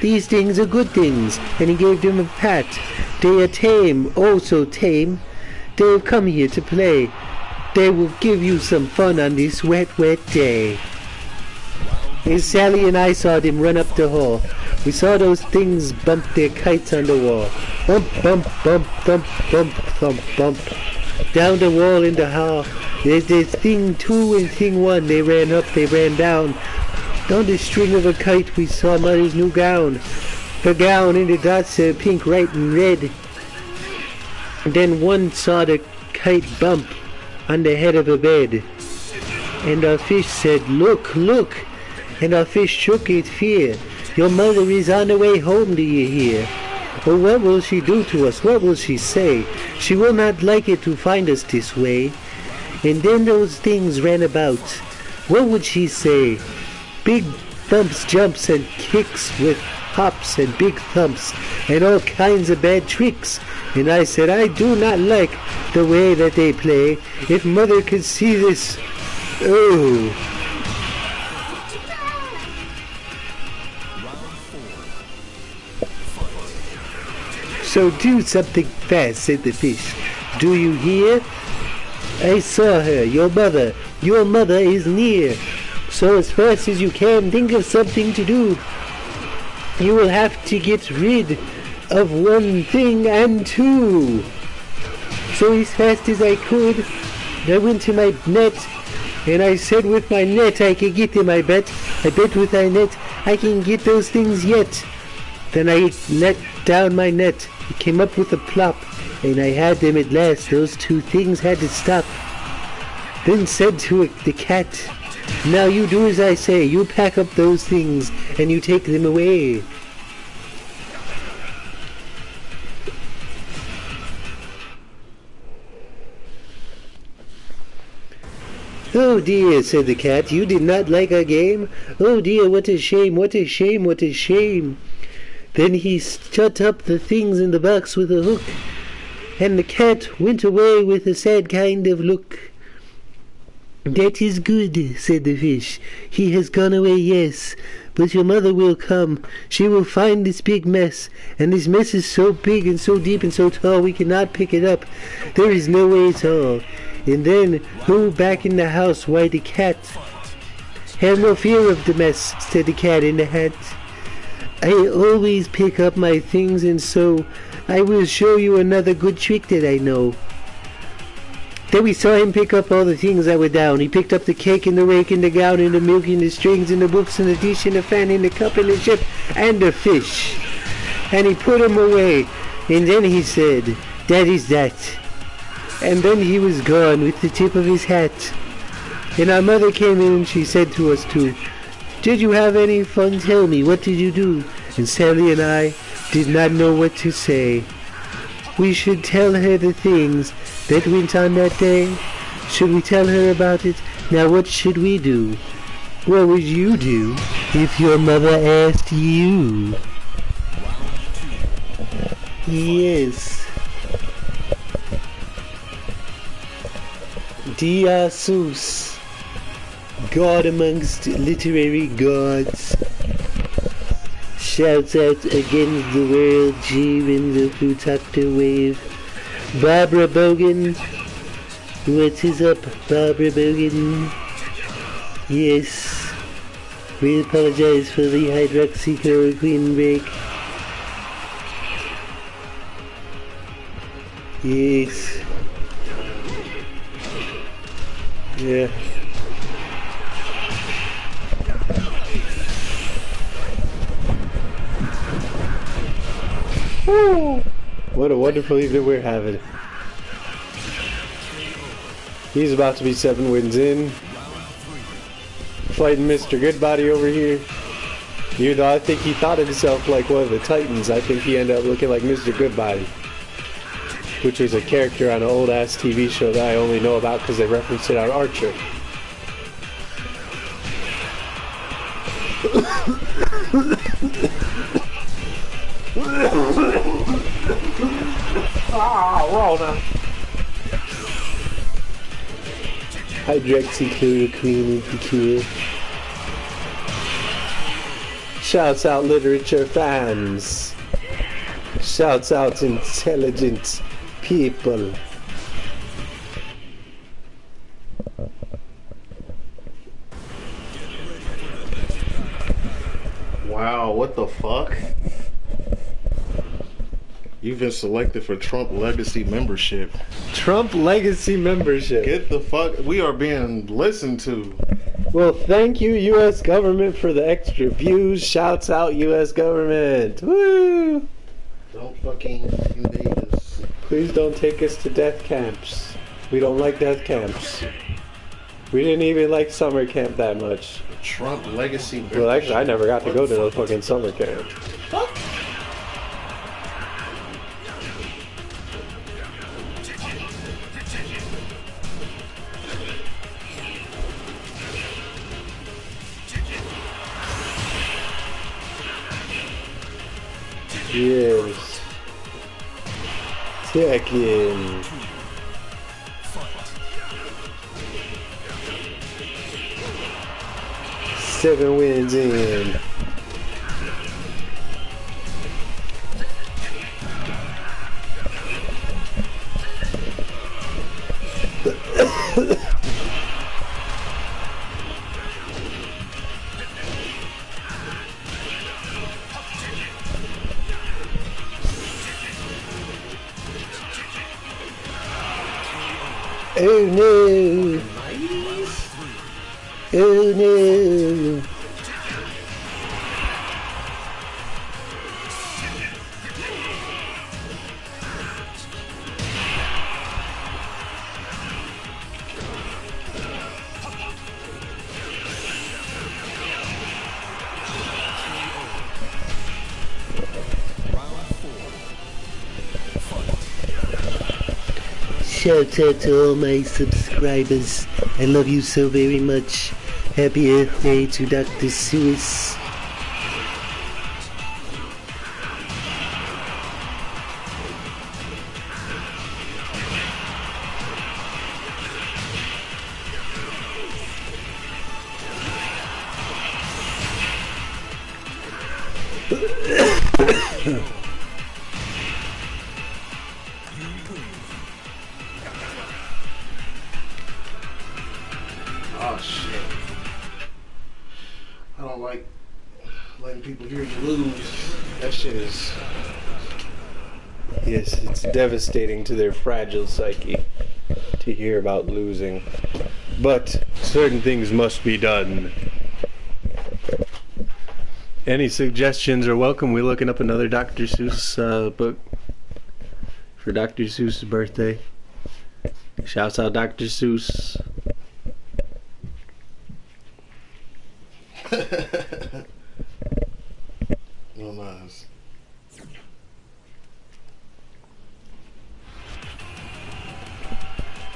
"These things are good things," and he gave them a pat. "They are tame, oh so tame. They have come here to play. They will give you some fun on this wet, wet day." And Sally and I saw them run up the hall. We saw those things bump their kites on the wall. Bump, bump, bump, thump, bump, thump, bump. Down the wall in the hall. There's thing 2 and thing 1. They ran up, they ran down. Down the string of a kite we saw Mother's new gown. The gown in the dots are pink, white, and red. And then one saw the kite bump on the head of a bed. And our fish said, "Look, look." And our fish shook with fear. "Your mother is on the way home, do you hear? Oh, what will she do to us? What will she say? She will not like it to find us this way." And then those things ran about. What would she say? Big thumps, jumps, and kicks with hops and big thumps and all kinds of bad tricks. And I said, "I do not like the way that they play. If mother could see this, oh." "So do something fast," said the fish. "Do you hear? I saw her, your mother. Your mother is near. So as fast as you can, think of something to do. You will have to get rid of 1 thing and 2. So as fast as I could, I went to my net, and I said with my net I can get them, I bet. I bet with my net I can get those things yet. Then I let down my net. It came up with a plop, and I had them at last. Those 2 things had to stop. Then said to the cat, "Now you do as I say. You pack up those things, and you take them away." "Oh dear," said the cat, "you did not like our game? Oh dear, what a shame, what a shame, what a shame." Then he shut up the things in the box with a hook, and the cat went away with a sad kind of look. "That is good," said the fish. "He has gone away, yes. But your mother will come. She will find this big mess. And this mess is so big and so deep and so tall we cannot pick it up. There is no way at all. And then go back in the house, why the cat." "Have no fear of the mess," said the cat in the hat. "I always pick up my things, and so I will show you another good trick that I know." Then we saw him pick up all the things that were down. He picked up the cake and the rake and the gown and the milk and the strings and the books and the dish and the fan and the cup and the ship and the fish. And he put them away. And then he said, "That is that." And then he was gone with the tip of his hat. And our mother came in and she said to us too, "Did you have any fun? Tell me, what did you do?" And Sally and I did not know what to say. We should tell her the things that went on that day. Should we tell her about it? Now what should we do? What would you do if your mother asked you? Yes. Dear Seuss, God amongst literary gods, shouts out against the world, G when the flute octave wave. Barbara Bogan, what is up, Barbara Bogan? Yes, we apologize for the hydroxychloroquine break. Yes. Yeah. Woo! What a wonderful evening we're having. He's about to be 7 wins in. Fighting Mr. Goodbody over here. Even though I think he thought of himself like one of the Titans, I think he ended up looking like Mr. Goodbody. Which was a character on an old ass TV show that I only know about because they referenced it on Archer. Rona. Hydroxychloroquine is the cure. Shouts out literature fans. Shouts out intelligent people. Wow, what the fuck? You've been selected for Trump Legacy membership. Trump Legacy membership. Get the fuck. We are being listened to. Well, thank you, U.S. government, for the extra views. Shouts out, U.S. government. Woo! Don't fucking invade us. Please don't take us to death camps. We don't like death camps. We didn't even like summer camp that much. Trump Legacy membership. Well, actually, I never got to go to the fucking summer camp. Fuck. Yes. Tekken. Seven wins in. Oh no! Oh no! Shout out to all my subscribers. I love you so very much. Happy birthday to Dr. Seuss. Oh shit. I don't like letting people hear you lose. That shit is... Yes, it's devastating to their fragile psyche to hear about losing. But certain things must be done. Any suggestions are welcome. We're looking up another Dr. Seuss book for Dr. Seuss' birthday. Shouts out Dr. Seuss. No lies.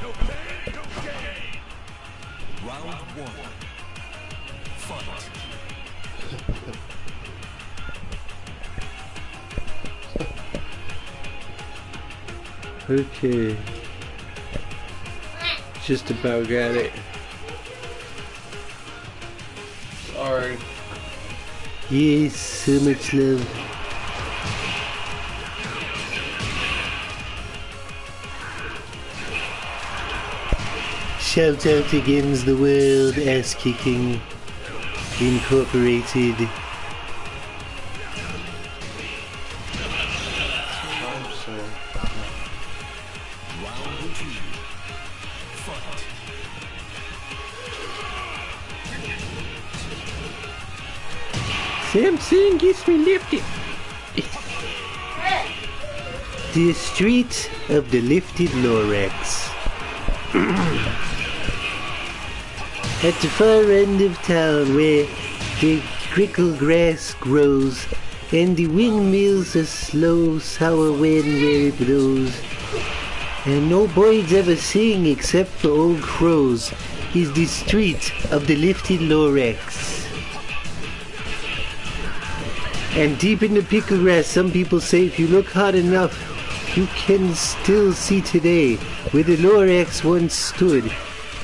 No pain, no gain. Round one. Fight. Okay. Just about got it. Sorry. Yes, so much love. Shout out against the World Ass Kicking Incorporated. I'm so... Round two. Fight. Samson gets me lifted. The street of the lifted Lorax. At the far end of town where the grickle grass grows and the windmills are slow, sour wind where it blows, and no birds ever sing except for old crows, is the street of the lifted Lorex. And deep in the pickle grass, some people say if you look hard enough, you can still see today where the Lorex once stood,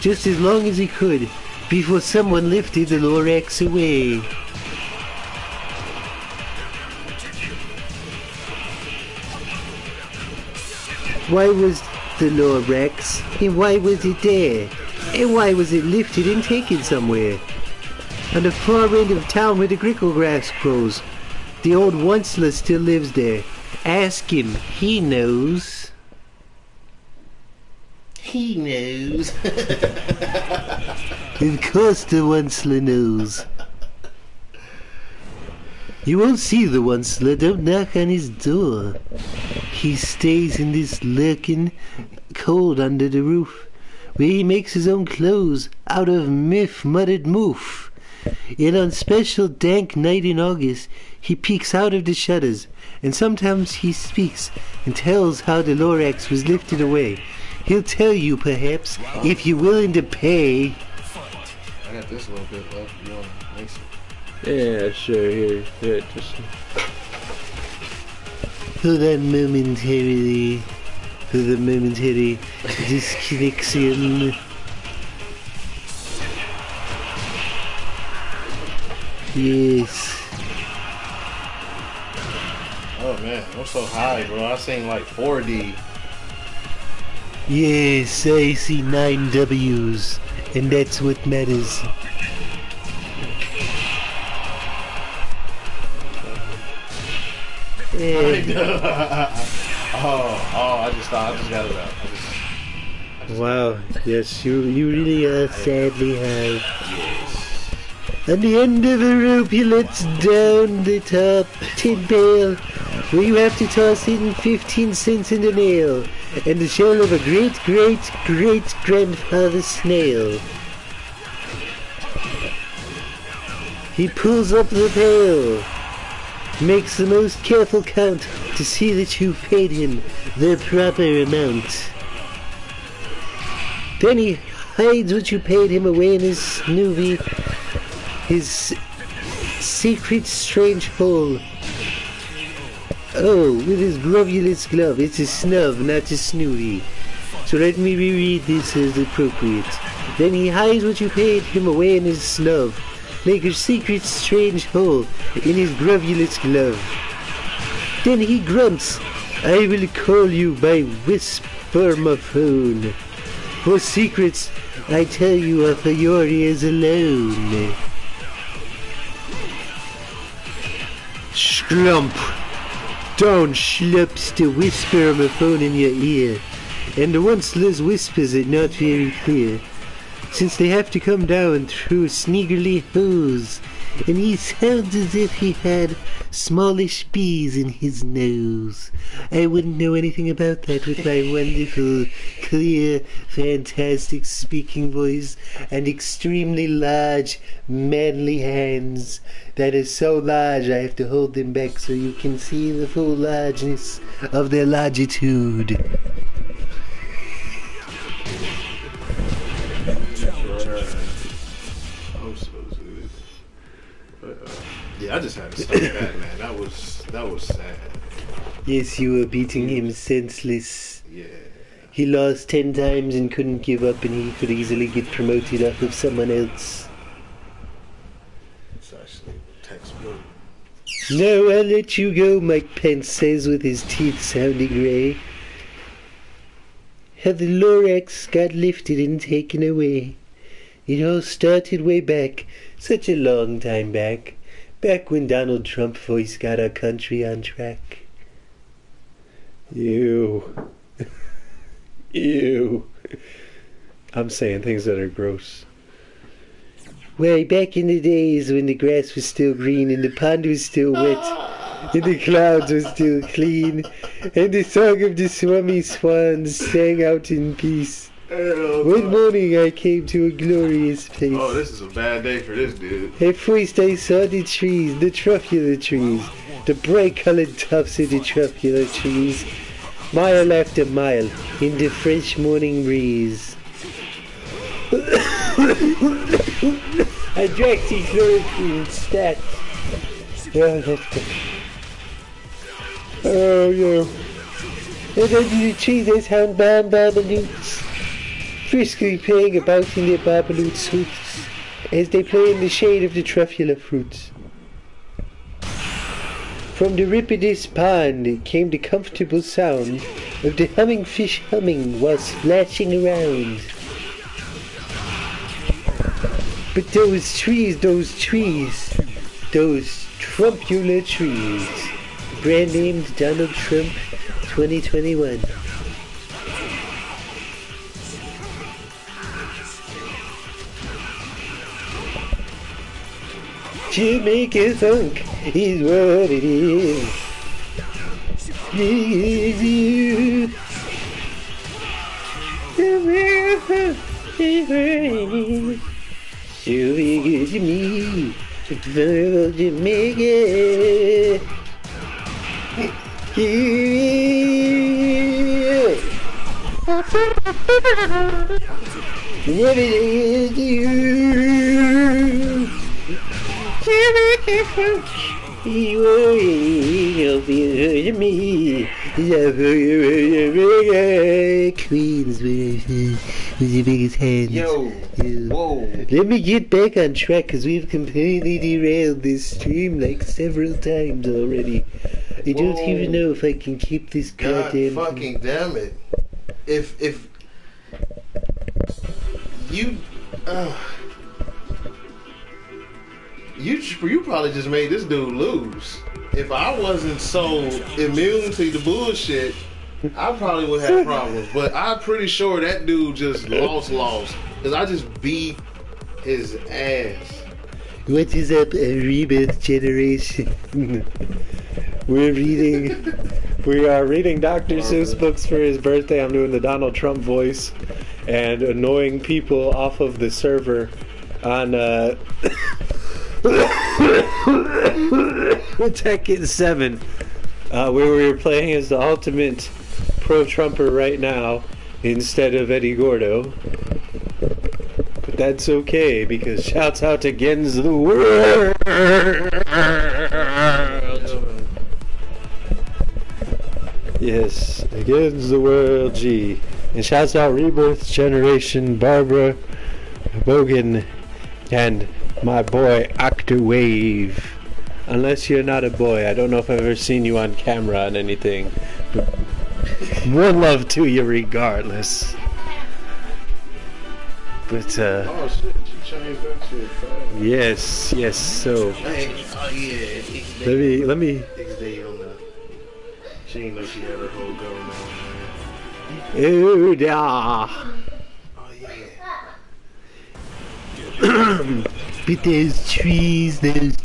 just as long as he could, before someone lifted the Lorex away. Why was the Lorex, and why was it there? And why was it lifted and taken somewhere? On the far end of town where the grickle grass grows, the old Onceler still lives there. Ask him, he knows. He knows. Of course the Onceler knows. You won't see the Onceler, don't knock on his door. He stays in this lurking cold under the roof, where he makes his own clothes out of muddied moof. And on special dank night in August, he peeks out of the shutters, and sometimes he speaks and tells how the Lorex was lifted away. He'll tell you, perhaps, if you're willing to pay. I got this a little bit left. You want to mix it? Yeah, sure, here. Yeah, just... Hold on momentarily for the momentary disconnection. Yes. Oh man, I'm so high, bro. I sing like 4D. Yes, I see 9 W's, and that's what matters. I just got it out. Wow, yes, you really are sadly high. On the end of a rope he lets down the top tin pail, where you have to toss in 15 cents in the nail, and the shell of a great-great-great-grandfather snail. He pulls up the pail, makes the most careful count to see that you've paid him the proper amount. Then he hides what you paid him away in his snoovy, his secret strange hole. Oh, with his grovulous glove. It's a snub, not a snoovy. So let me reread this as appropriate. Then he hides what you paid him away in his snub, like a secret strange hole in his grovulous glove. Then he grunts, I will call you by whispermophone. For secrets, I tell you, are for your ears alone. Schlump! Down schlups the whispermophone in your ear, and the Onceler's whispers it not very clear, since they have to come down through sneakerly hose, and he sounds as if he had smallish bees in his nose. I wouldn't know anything about that with my wonderful, clear, fantastic speaking voice and extremely large, manly hands that are so large I have to hold them back so you can see the full largeness of their longitude. Yeah, I just had to stop that, man. That was sad. Yes, you were beating him senseless. Yeah. He lost 10 times and couldn't give up, and he could easily get promoted off of someone else. It's actually textbook. No, I'll let you go, Mike Pence says with his teeth sounding grey. How the Lorex got lifted and taken away. It all started way back, such a long time back. Back when Donald Trump voice got our country on track. Ew. Ew. I'm saying things that are gross. Way back in the days when the grass was still green and the pond was still wet and the clouds were still clean and the song of the swummy swans sang out in peace. One morning I came to a glorious place. Oh, this is a bad day for this dude. At first I saw the trees, the truffula trees, the bright-colored tops of the truffula trees, mile after mile, in the fresh morning breeze. Hydroxychloroquine stat. Oh, that's good. Oh, yeah. And under the trees I found Barbaloots, friskily playing about in their Barbaloot suits, as they play in the shade of the truffula fruits. From the rip of this pond came the comfortable sound of the humming fish humming while splashing around. But those trees, those Trumpula trees, brand named Donald Trump 2021. Jamaica funk is what it is. Jamaica funk is what it is. So be good to me, for Jamaica. Never did you. Jamaica funk, you will be good to me. Queens with the biggest hands. Yo, whoa. Let me get back on track because we've completely derailed this stream like several times already. I don't even know if I can keep this God goddamn fucking damn it. If you you probably just made this dude lose. If I wasn't so immune to the bullshit, I probably would have problems. But I'm pretty sure that dude just lost. Cause I just beat his ass. What is up, rebirth generation? We are reading Dr. Seuss books for his birthday. I'm doing the Donald Trump voice and annoying people off of the server on Tekken 7, where we were playing as the ultimate pro-Trumper right now instead of EddyGordo. But that's okay, because shouts out against the world. Yes, against the world, G. And shouts out Rebirth Generation, Barbara, Bogan, and my boy Octawave. Unless you're not a boy, I don't know if I've ever seen you on camera on anything. But one love to you regardless. But Oh shit, you changed that shit fast. yes, so Oh yeah, let me X-Day on the. She ain't know she had her whole going on, man. oh da. Oh yeah. But those trees, those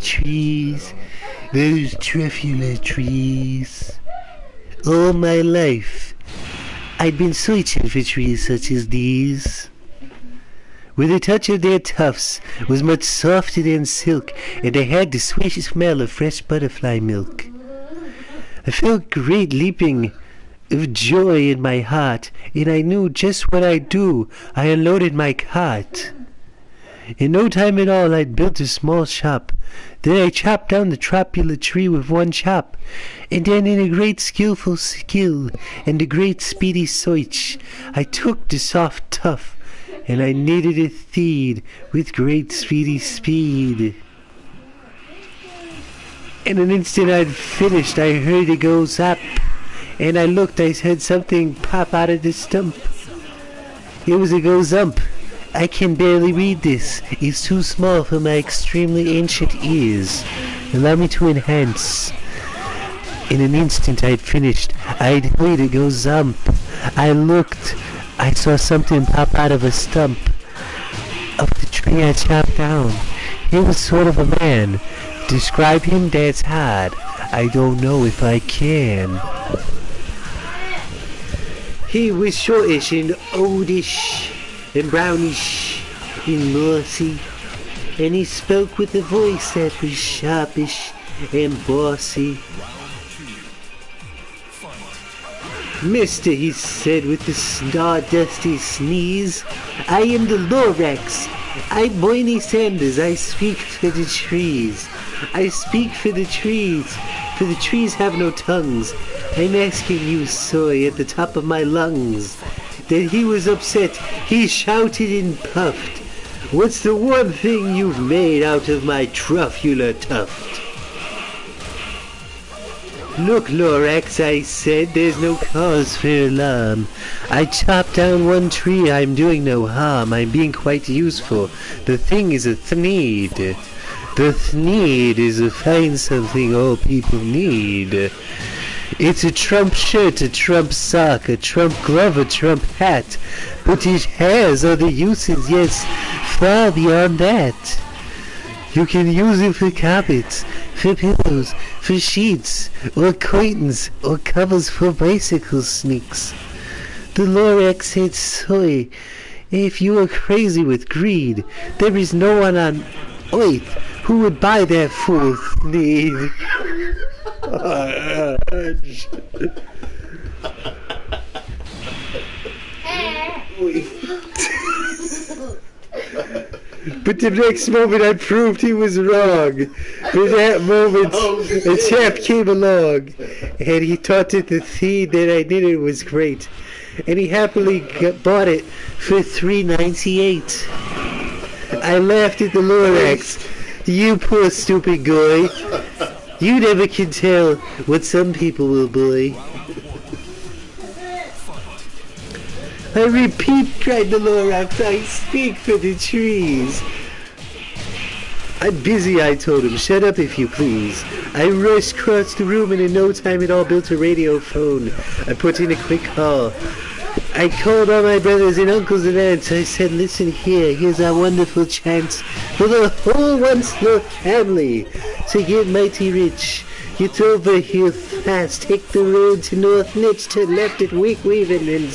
truffula trees. All my life, I'd been searching for trees such as these, where the touch of their tufts was much softer than silk, and they had the sweet smell of fresh butterfly milk. I felt great leaping of joy in my heart, and I knew just what I'd do. I unloaded my cart. In no time at all, I'd built a small shop. Then I chopped down the tropula tree with one chop. And then in a great skillful skill and a great speedy search, I took the soft tuft and I knitted it theed with great speedy speed. In an instant I'd finished, I heard it go zap. And I looked, I heard something pop out of the stump. It was a go zump. I can barely read this. It's too small for my extremely ancient ears. Allow me to enhance. In an instant I'd finished. I'd heard it go zump. I looked. I saw something pop out of a stump of the tree I chopped down. He was sort of a man. Describe him, that's hard. I don't know if I can. He was shortish and oldish and brownish and mossy, and he spoke with a voice that was sharpish and bossy. Mister, he said with a stardusty sneeze, I am the Lorax. I'm Bernie Sanders. I speak for the trees. I speak for the trees, for the trees have no tongues. I'm asking you, soy, at the top of my lungs. That he was upset, he shouted and puffed. What's the one thing you've made out of my truffula tuft? Look, Lorax, I said, there's no cause for alarm. I chopped down one tree, I'm doing no harm. I'm being quite useful. The thing is a thneed. The thneed is a fine something all people need. It's a Trump shirt, a Trump sock, a Trump glove, a Trump hat. But it has other uses, yes, far beyond that. You can use it for carpets, for pillows, for sheets, or curtains, or covers for bicycle sneaks. The Lorax said, soy, if you are crazy with greed, there is no one on earth who would buy that fool need. But the next moment I proved he was wrong. For that moment, a chap came along, and he thought that the thing that I did it was great, and he happily bought it for $3.98. I laughed at the Lorax. You poor stupid guy. You never can tell what some people will buy. I repeat, cried the Lorax, I speak for the trees. I'm busy, I told him. Shut up, if you please. I rushed across the room and in no time at all built a radio phone. I put in a quick call. I called all my brothers and uncles and aunts. I said, listen here, here's our wonderful chance for the whole Once-Love family to get mighty rich. Get over here fast, take the road to North Nitch, to left at Wick Weaving and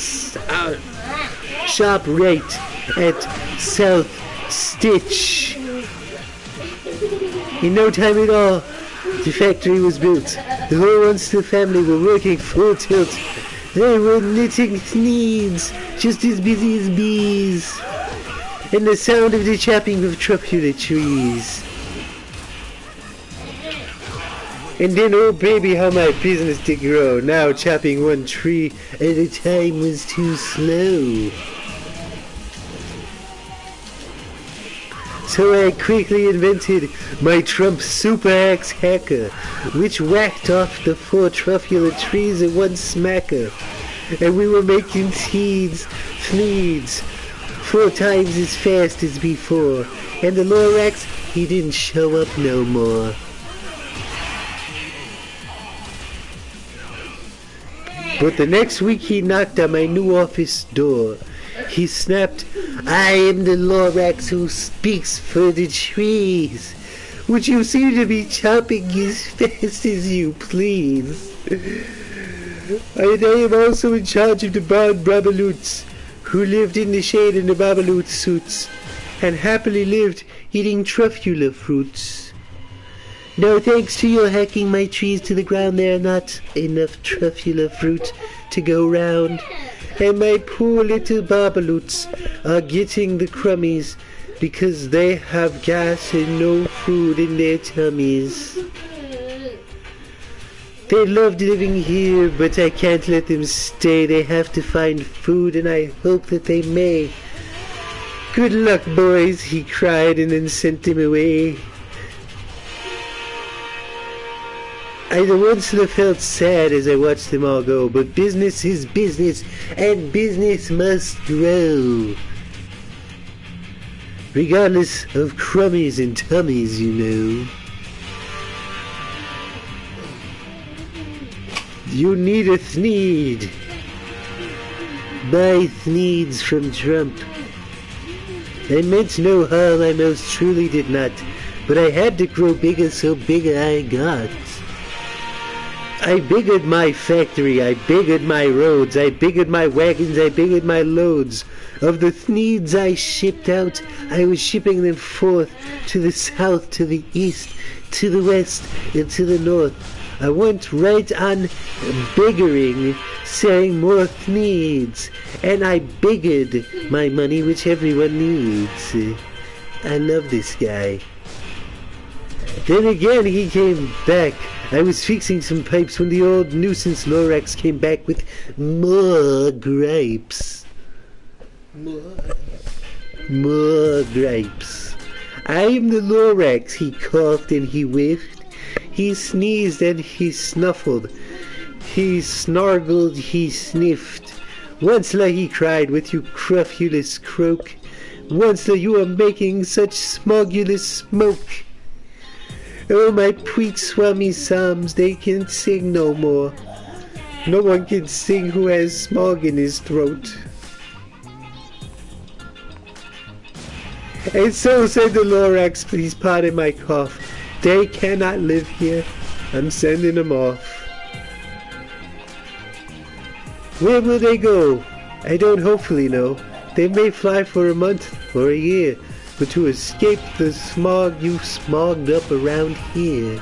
sharp right at South Stitch. In no time at all, the factory was built. The whole Once-Love family were working full tilt. They were knitting needs, just as busy as bees. And the sound of the chopping of truffula trees. And then, oh baby, how my business did grow. Now chopping one tree at a time was too slow. So I quickly invented my Trump Super Axe Hacker, which whacked off the 4 truffula trees at one smacker. And we were making seeds, fleeds, 4 times as fast as before. And the Lorax, he didn't show up no more. But the next week he knocked on my new office door. He snapped, I am the Lorax who speaks for the trees, which you seem to be chopping as fast as you please. And I am also in charge of the barn Babaloots, who lived in the shade in the Babaloot suits, and happily lived eating truffula fruits. Now thanks to your hacking my trees to the ground, there are not enough truffula fruit to go round. And my poor little Babaloots are getting the crummies because they have gas and no food in their tummies. They loved living here, but I can't let them stay. They have to find food, and I hope that they may. Good luck, boys, he cried, and then sent them away. I once felt sad as I watched them all go, but business is business, and business must grow. Regardless of crummies and tummies, you know. You need a thneed. Buy thneeds from Trump. I meant no harm, I most truly did not, but I had to grow bigger, so bigger I got. I biggered my factory, I biggered my roads, I biggered my wagons, I biggered my loads. Of the needs I shipped out, I was shipping them forth to the south, to the east, to the west, and to the north. I went right on biggering, saying more needs, and I biggered my money, which everyone needs. I love this guy. Then again he came back. I was fixing some pipes when the old nuisance Lorax came back with more gripes. More gripes. I am the Lorax, he coughed and he whiffed. He sneezed and he snuffled. He snargled, he sniffed. Once-la he cried with you crufulous croak. Once-la you are making such smogulous smoke. Oh, my Pweet Swami Psalms, they can sing no more. No one can sing who has smog in his throat. And so said the Lorax, please pardon my cough. They cannot live here. I'm sending them off. Where will they go? I don't hopefully know. They may fly for a month or a year, but to escape the smog you smogged up around here.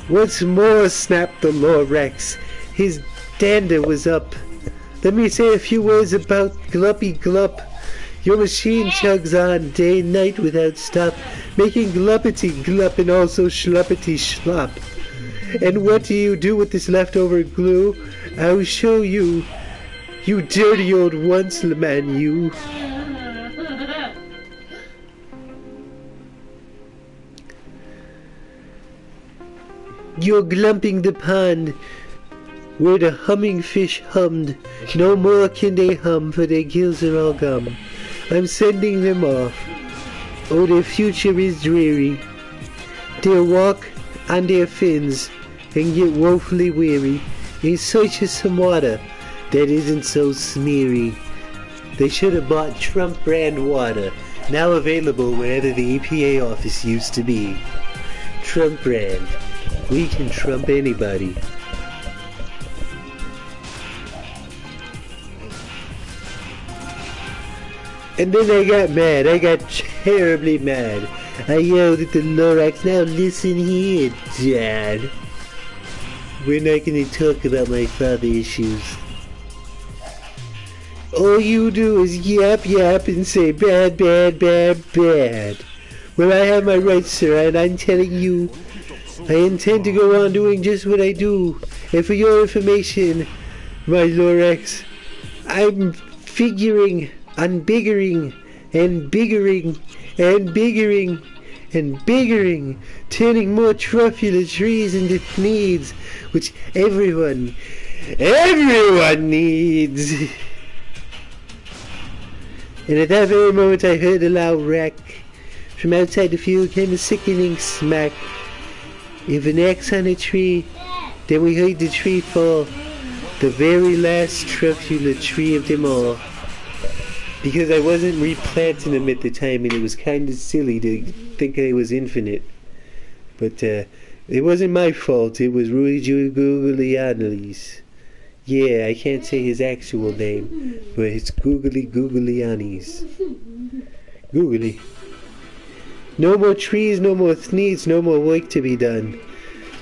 Once more snapped the Lorax. His dander was up. Let me say a few words about Gluppy Glup. Your machine chugs on day and night without stop, making gluppity glup and also schluppity schlop. And what do you do with this leftover glue? I'll show you. You dirty old once-man, you. You're glumping the pond where the humming fish hummed. No more can they hum, for their gills are all gum. I'm sending them off. Oh, their future is dreary. They'll walk on their fins and get woefully weary in search of some water that isn't so smeary. They should have bought Trump brand water, now available wherever the EPA office used to be. Trump brand. We can trump anybody. And then I got mad. I got terribly mad. I yelled at the Lorax, now listen here, Dad. We're not going to talk about my father issues. All you do is yap yap and say bad, bad, bad, bad. Well, I have my rights, sir, and I'm telling you, I intend to go on doing just what I do. And for your information, my Lorax, I'm figuring on biggering and biggering and biggering and biggering, turning more truffula trees into needs, which everyone needs. And at that very moment I heard a loud rack. From outside the field came a sickening smack. If an axe on a tree, then we heard the tree fall, the very last truffula tree of them all. Because I wasn't replanting them at the time, and it was kind of silly to think I was infinite. But it wasn't my fault, it was Rudy Giuliani's. Yeah, I can't say his actual name, but it's Giuliani's. Googly. No more trees, no more needs, no more work to be done.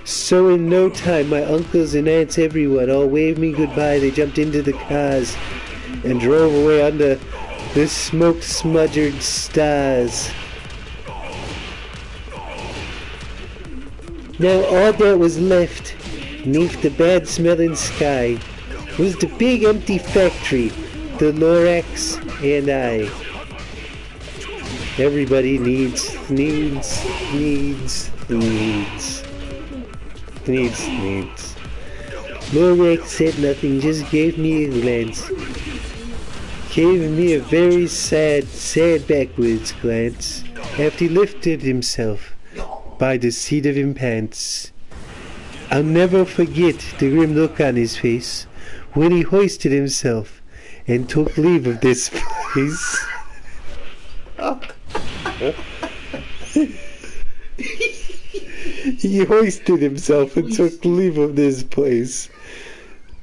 So in no time, my uncles and aunts, everyone, all waved me goodbye. They jumped into the cars and drove away under the smoke-smudgered stars. Now all that was left, neath the bad-smelling sky, was the big empty factory, the Lorax and I. Everybody needs. Lorax said nothing, just gave me a glance. Gave me a very sad backwards glance, after he lifted himself by the seat of his pants. I'll never forget the grim look on his face when he hoisted himself and took leave of this place. He hoisted himself and took leave of this place.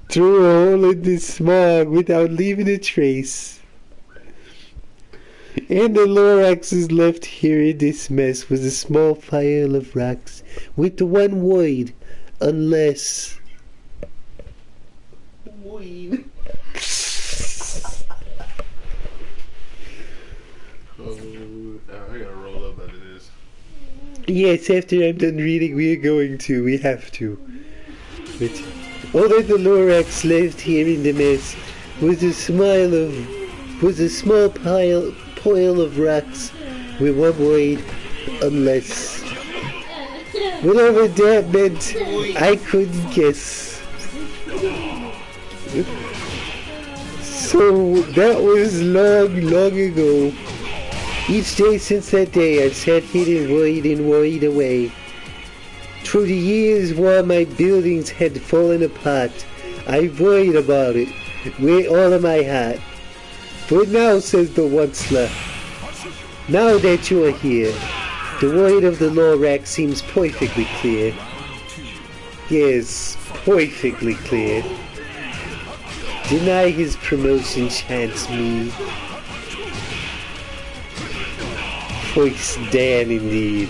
Through a hole in the smog without leaving a trace. And the Lorax is left here in this mess with a small pile of rocks with the one void, unless... Void. I gotta roll up out of this. Yes, after I'm done reading, we have to. But all that the Lorax left here in the mess was a small pile of rocks with one void, unless... Whatever that meant, I couldn't guess. So, that was long ago. Each day since that day, I've sat hidden, worried away. Through the years while my buildings had fallen apart, I worried about it with all of my heart. But now, says the Onceler, now that you're here, the void of the Lorax seems perfectly clear. Yes, perfectly clear. Deny his promotion chance me. Voice Dan indeed.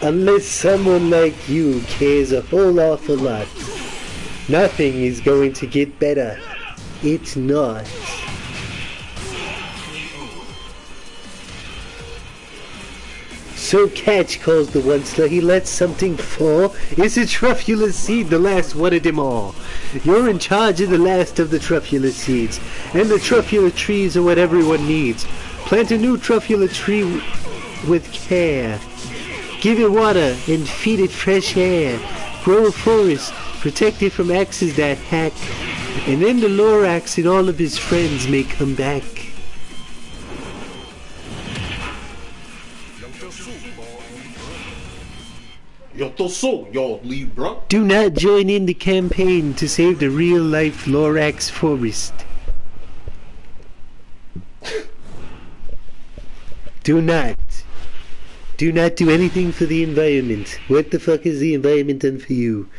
Unless someone like you cares a whole awful lot, nothing is going to get better. It's not. So catch, calls the Onceler, he lets something fall. It's a truffula seed, the last one of them all. You're in charge of the last of the truffula seeds, and the truffula trees are what everyone needs. Plant a new truffula tree with care. Give it water and feed it fresh air. Grow a forest, protect it from axes that hack, and then the Lorax and all of his friends may come back. Do not join in the campaign to save the real-life Lorax forest. Do not do anything for the environment. What the fuck is the environment done for you?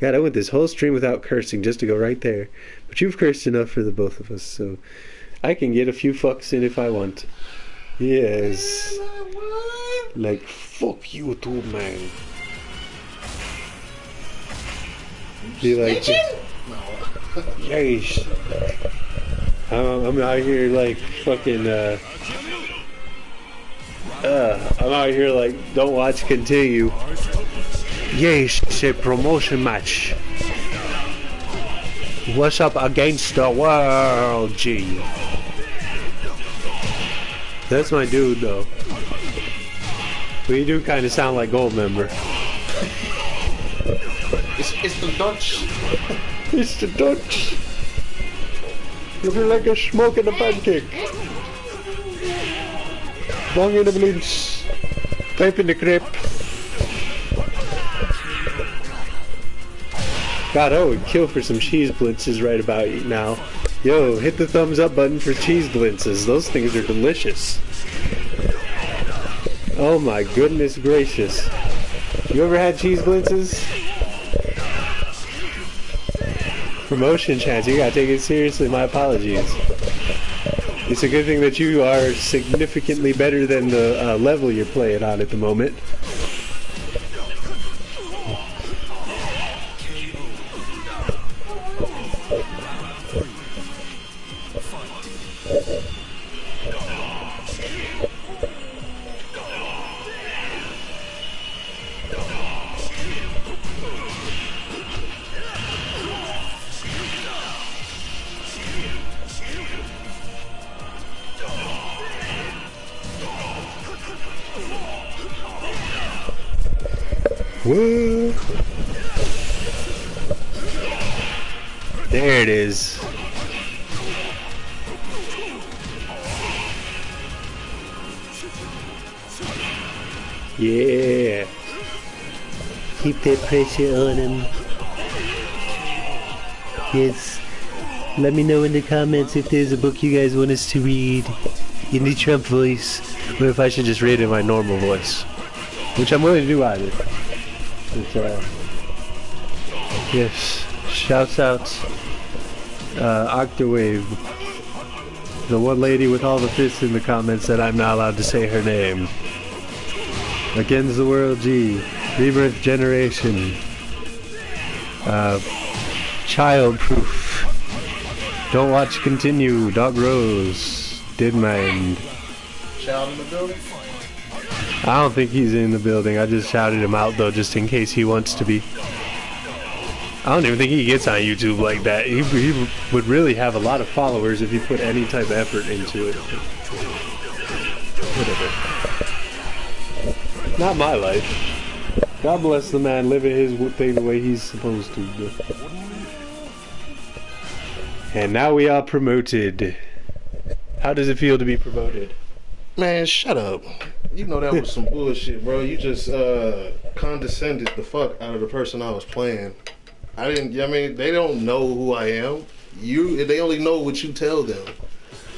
God, I went this whole stream without cursing just to go right there. But you've cursed enough for the both of us, so I can get a few fucks in if I want. Yes. Like, fuck you too, man. Be like, yes. I'm out here like fucking, I'm out here like, don't watch, continue. Yes, it's a promotion match. What's up against the world, G? That's my dude, though. But you do kind of sound like Goldmember. It's the Dutch. It's the Dutch. Looking like a smoke in a pancake. Bong in the blintz. Pipe in the crepe. God, I would kill for some cheese blitzes right about now. Yo, hit the thumbs up button for cheese blitzes. Those things are delicious. Oh my goodness gracious. You ever had cheese blitzes? Promotion chance, you gotta take it seriously, my apologies. It's a good thing that you are significantly better than the level you're playing on at the moment. Whoa. There it is. Yeah. Keep that pressure on him. Yes. Let me know in the comments if there's a book you guys want us to read in the Trump voice, or if I should just read it in my normal voice. Which I'm willing to do either. But, yes, shouts out Octawave. The one lady with all the fists in the comments said I'm not allowed to say her name. Against the World G. Rebirth Generation. Child Proof. Don't watch Continue. Dog Rose. Did mind. Child in the building? I don't think he's in the building. I just shouted him out though, just in case he wants to be. I don't even think he gets on YouTube like that. He would really have a lot of followers if he put any type of effort into it. Whatever. Not my life. God bless the man living his thing the way he's supposed to. And now we are promoted. How does it feel to be promoted? Man, shut up. You know that was some bullshit, bro. You just condescended the fuck out of the person I was playing. I mean, they don't know who I am. They only know what you tell them.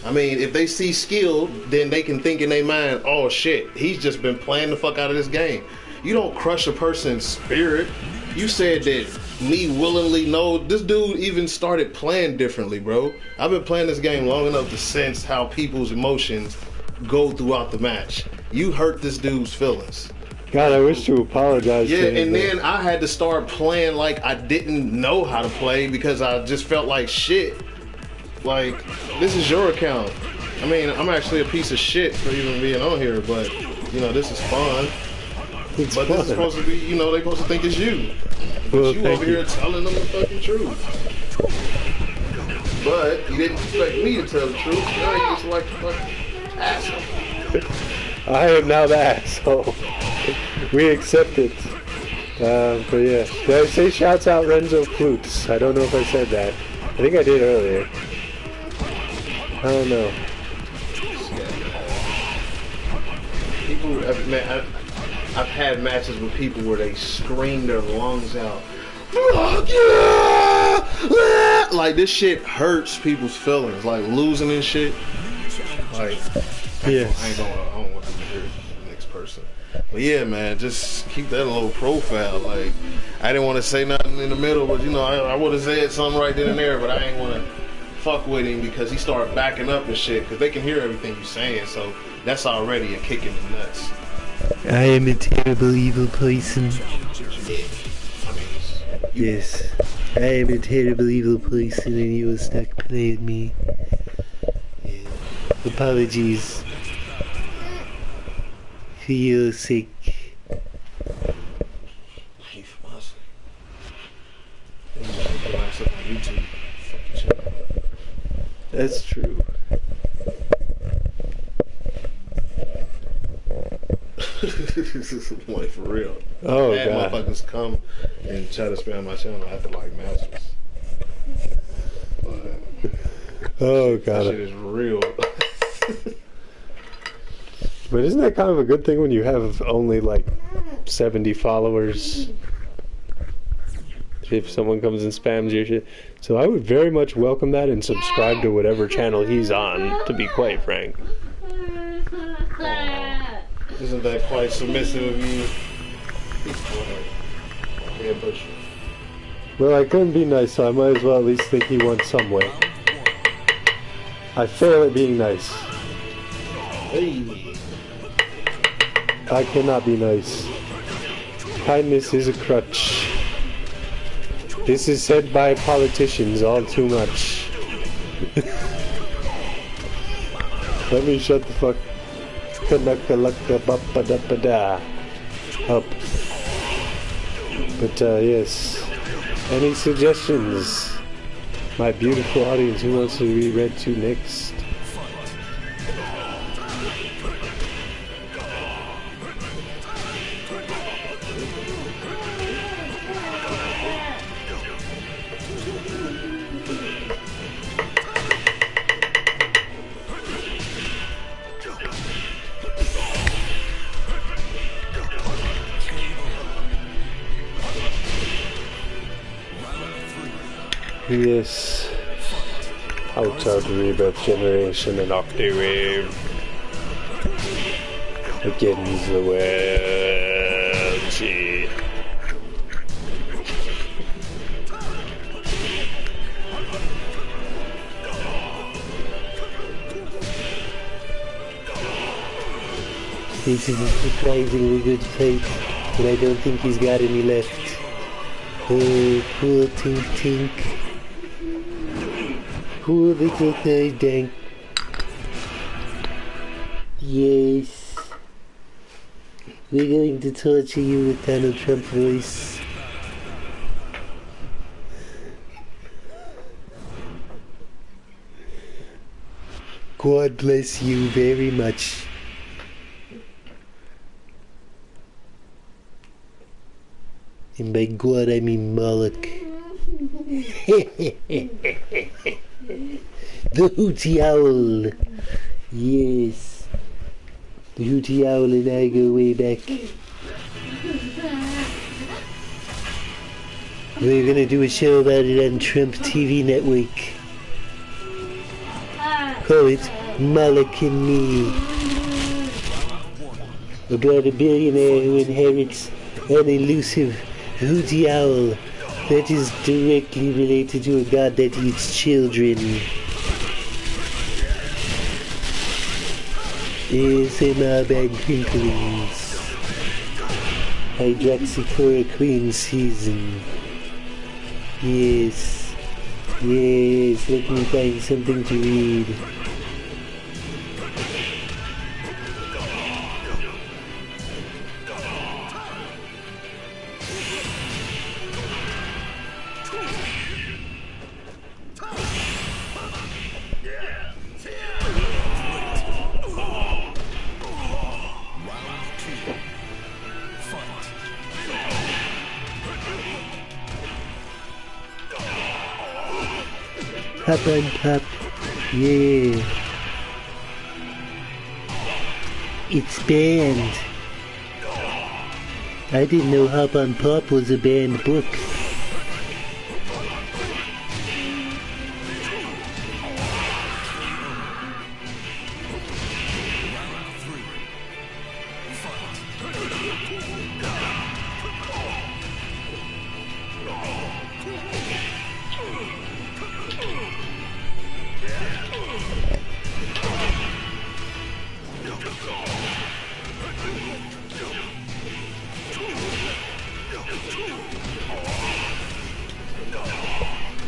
I mean, if they see skill, then they can think in their mind, oh shit, he's just been playing the fuck out of this game. You don't crush a person's spirit. You said that me willingly know. This dude even started playing differently, bro. I've been playing this game long enough to sense how people's emotions go throughout the match. You hurt this dude's feelings. God, I wish to apologize to him. Yeah, and then I had to start playing like I didn't know how to play because I just felt like shit. Like, this is your account. I mean, I'm actually a piece of shit for even being on here, but, you know, this is fun. It's but fun. This is supposed to be, you know, they're supposed to think it's you. But Well, you over here telling them the fucking truth. But you didn't expect me to tell the truth. Now you just like the fucking asshole. I am now the asshole. We accept it. But yeah. Did I say shouts out Renzo Flutes? I don't know if I said that. I think I did earlier. I don't know. People, man, I've had matches with people where they scream their lungs out. Fuck yeah! Like, this shit hurts people's feelings. Like, losing and shit. Like, Yes. I don't want them to hear the next person. But yeah, man, just keep that low profile. Like, I didn't want to say nothing in the middle, but you know, I would have said something right then and there, but I ain't want to fuck with him because he started backing up and shit, because they can hear everything you're saying, so that's already a kick in the nuts. I am a terrible evil person. Yeah. I mean, Yes. I am a terrible evil person and you will stuck playing me. Apologies. For your sake. hey, for my sake. They just put my stuff on YouTube. Fucking shit. That's true. Like, for real. Oh, Bad God. motherfuckers come and try to spam my channel after like matches. But Oh, that God. shit is real. But isn't that kind of a good thing when you have only like 70 followers? If someone comes and spams your shit. So I would very much welcome that and subscribe to whatever channel he's on, to be quite frank. Isn't that quite submissive of you? Yeah, but Well, I couldn't be nice, so I might as well at least think he won some way. I fail at being nice. hey. I cannot be nice. Kindness is a crutch. This is said by politicians all too much. Let me shut the fuck up. But yes. Any suggestions? My beautiful audience, who wants to be read to next? Yes. Out of Rebirth Generation and Octawave. Against the world. Gee. This is a surprisingly good fight, but I don't think he's got any left. Oh, poor Tink Tink. Poor little third dank. Yes. We're going to torture you with Donald Trump voice. God bless you very much. And by God, I mean Moloch. The Hootie Owl. Yes. The Hootie Owl and I go way back. We're gonna do a show about it on Trump TV network. Call it Moloch and Me. About a billionaire who inherits an elusive Hootie Owl that is directly related to a god that eats children. ASMR bag crinklings. Hydroxychloroquine season. Yes. Yes, let me find something to read. Hop on Pop, yeah. It's banned. I didn't know Hop on Pop was a banned book.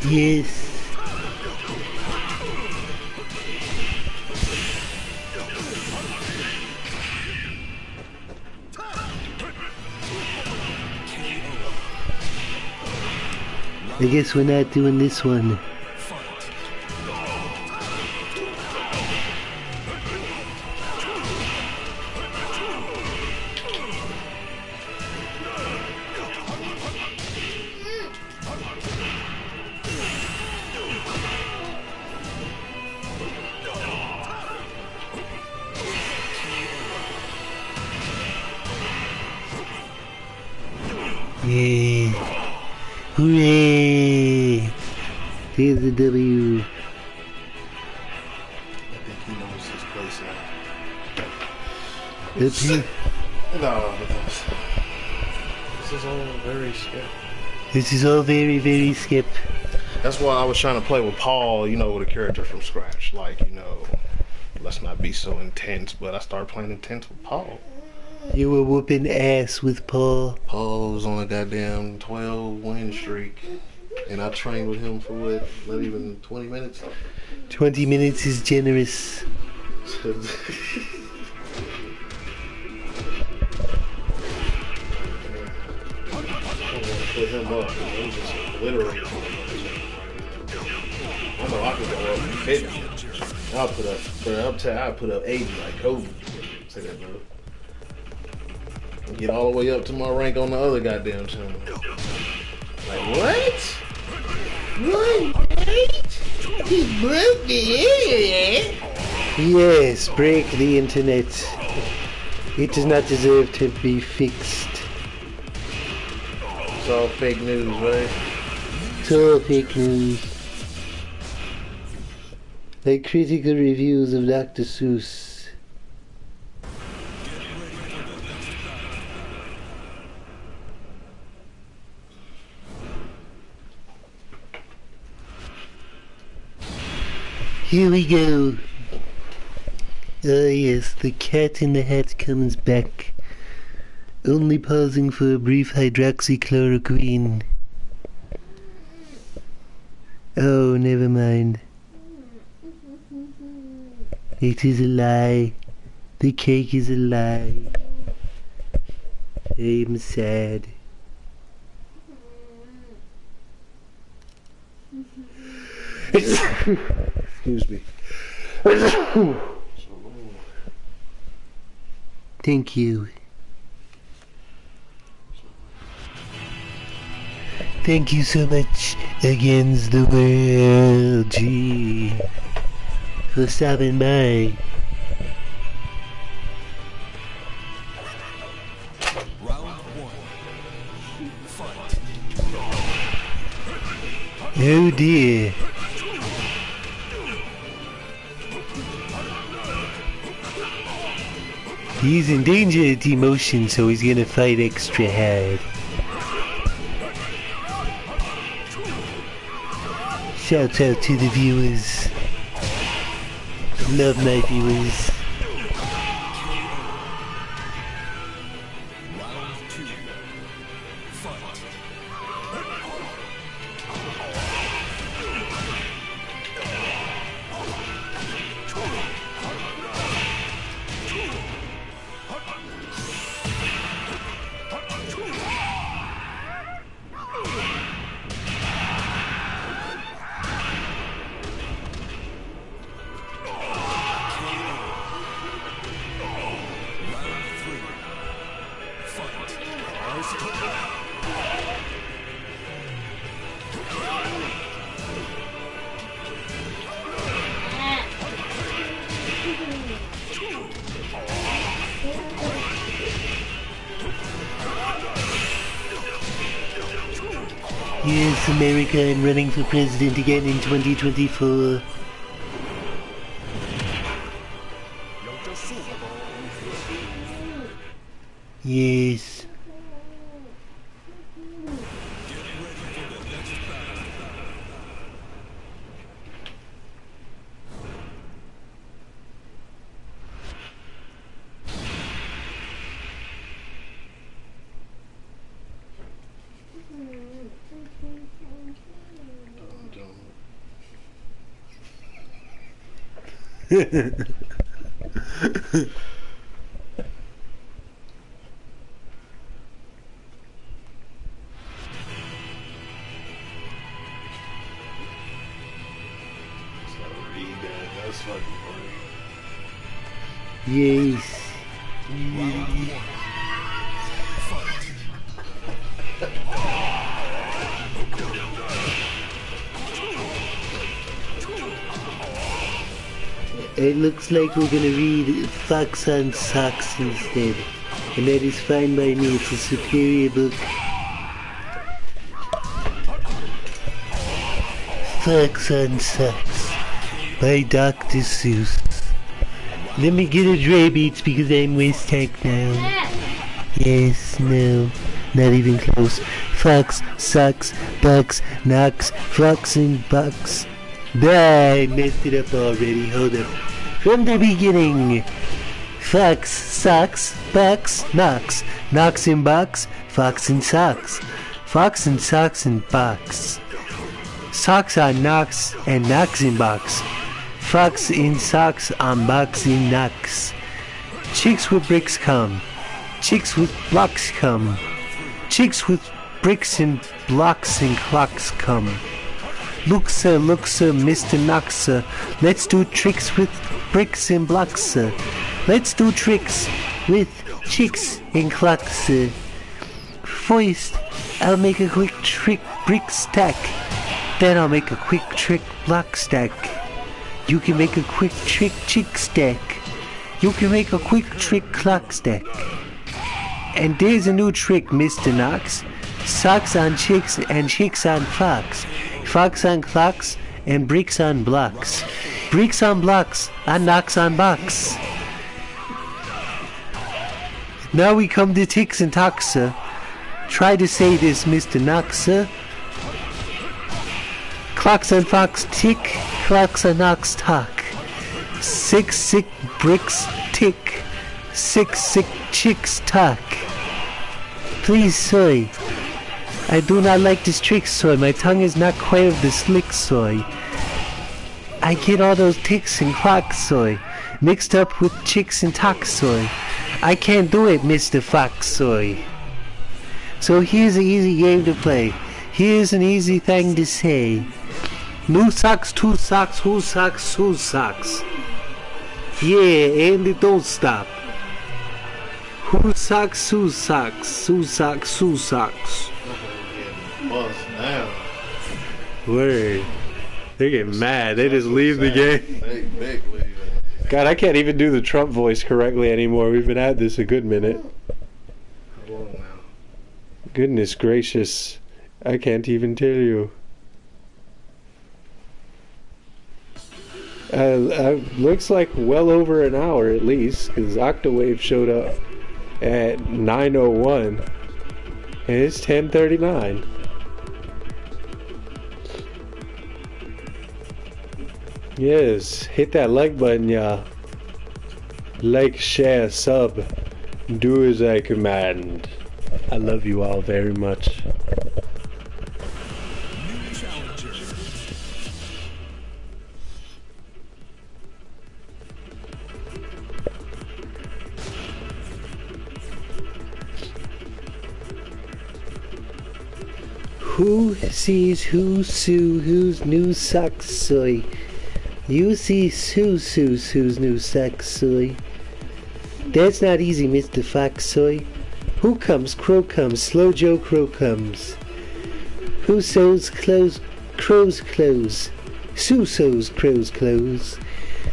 Yes. I guess we're not doing this one. Yeah. Hooray! There's the W. I think he knows his place now. Up here. No, this is all very scary. This is all very, very skip. That's why I was trying to play with Paul, you know, with a character from scratch. Like, you know, let's not be so intense, but I started playing intense with Paul. You were whooping ass with Paul. Paul was on a goddamn 12 win streak, and I trained with him for what, not even 20 minutes? 20 minutes is generous. I don't want to put him up. I'm just obliterating him. I know I could go up 50. I'll put up, I'll put up 80 like Kobe. Say that, bro. Get all the way up to my rank on the other goddamn channel. Like, what? What? He broke the internet? Yes, break the internet. It does not deserve to be fixed. It's all fake news, right? It's all fake news. Like critical reviews of Dr. Seuss. Here we go. Oh yes, the cat in the hat comes back. Only pausing for a brief hydroxychloroquine. Oh, never mind. It is a lie. The cake is a lie. I'm sad. Excuse me. Thank you. Thank you so much against the world, G, for stopping by. Round one. Fight. Oh dear. He's in danger at emotion, so he's gonna fight extra hard. Shouts out to the viewers. Love my viewers. Round two. Fight. Yes, America, I'm running for president again in 2024. Yes. That's fucking funny. Yes. It looks like we're gonna read Fox on Socks instead. And that is fine by me, it's a superior book. Fox on Socks by Dr. Seuss. Let me get a Dre Beats because I'm West Tech now. Yes, no, not even close. Fox, Socks, Bucks, Knocks, Fox and Bucks. I messed it up already, hold up. From the beginning. Fox, Socks, Bucks, Knocks, Knocks and Bucks, Fox and Socks. Fox and Socks and Bucks. Socks on Knocks and Knocks and Bucks. Fox in Socks on Bucks and Knocks. Chicks with bricks come. Chicks with blocks come. Chicks with bricks and blocks and clocks come. Look sir, Mr. Knoxer, let's do tricks with bricks and blocks, sir. Let's do tricks with chicks and clocks, sir. First, I'll make a quick trick brick stack. Then I'll make a quick trick block stack. You can make a quick trick chick stack. You can make a quick trick clock stack. And there's a new trick, Mr. Knox. Socks on chicks and chicks on fox. Fox on clocks and bricks on blocks. Bricks on blocks and knocks on box. Now we come to ticks and tocks, sir. Try to say this, Mr. Knox, sir. Clocks and fox tick, clocks and knocks talk. sick bricks tick. Sick chicks talk. Please, soy. I do not like this trick, soy. My tongue is not quite of the slick, soy. I get all those ticks and clocks, soy, mixed up with chicks and talks, soy. I can't do it, Mr. Fox, soy. So here's an easy game to play. Here's an easy thing to say. New socks, two socks, who socks, who socks. Yeah, and it don't stop. Who socks, who socks, who socks, who socks. Bust down. Word. They get mad. They just leave the game. They big leaving. God, I can't even do the Trump voice correctly anymore. We've been at this a good minute. Hold on now. Goodness gracious. I can't even tell you. Looks like well over an hour at least, because Octawave showed up at 9:01 and it's 10:39. Yes, hit that like button, y'all. Like, share, sub. Do as I command. I love you all very much. New challenger. Who sees who sue whose new socks, soy? You see who's new socks, soy. That's not easy, Mr. Fox, soy. Who comes? Crow comes. Slow Joe Crow comes. Who sews clothes? Crow's clothes. Sue sews crow's clothes.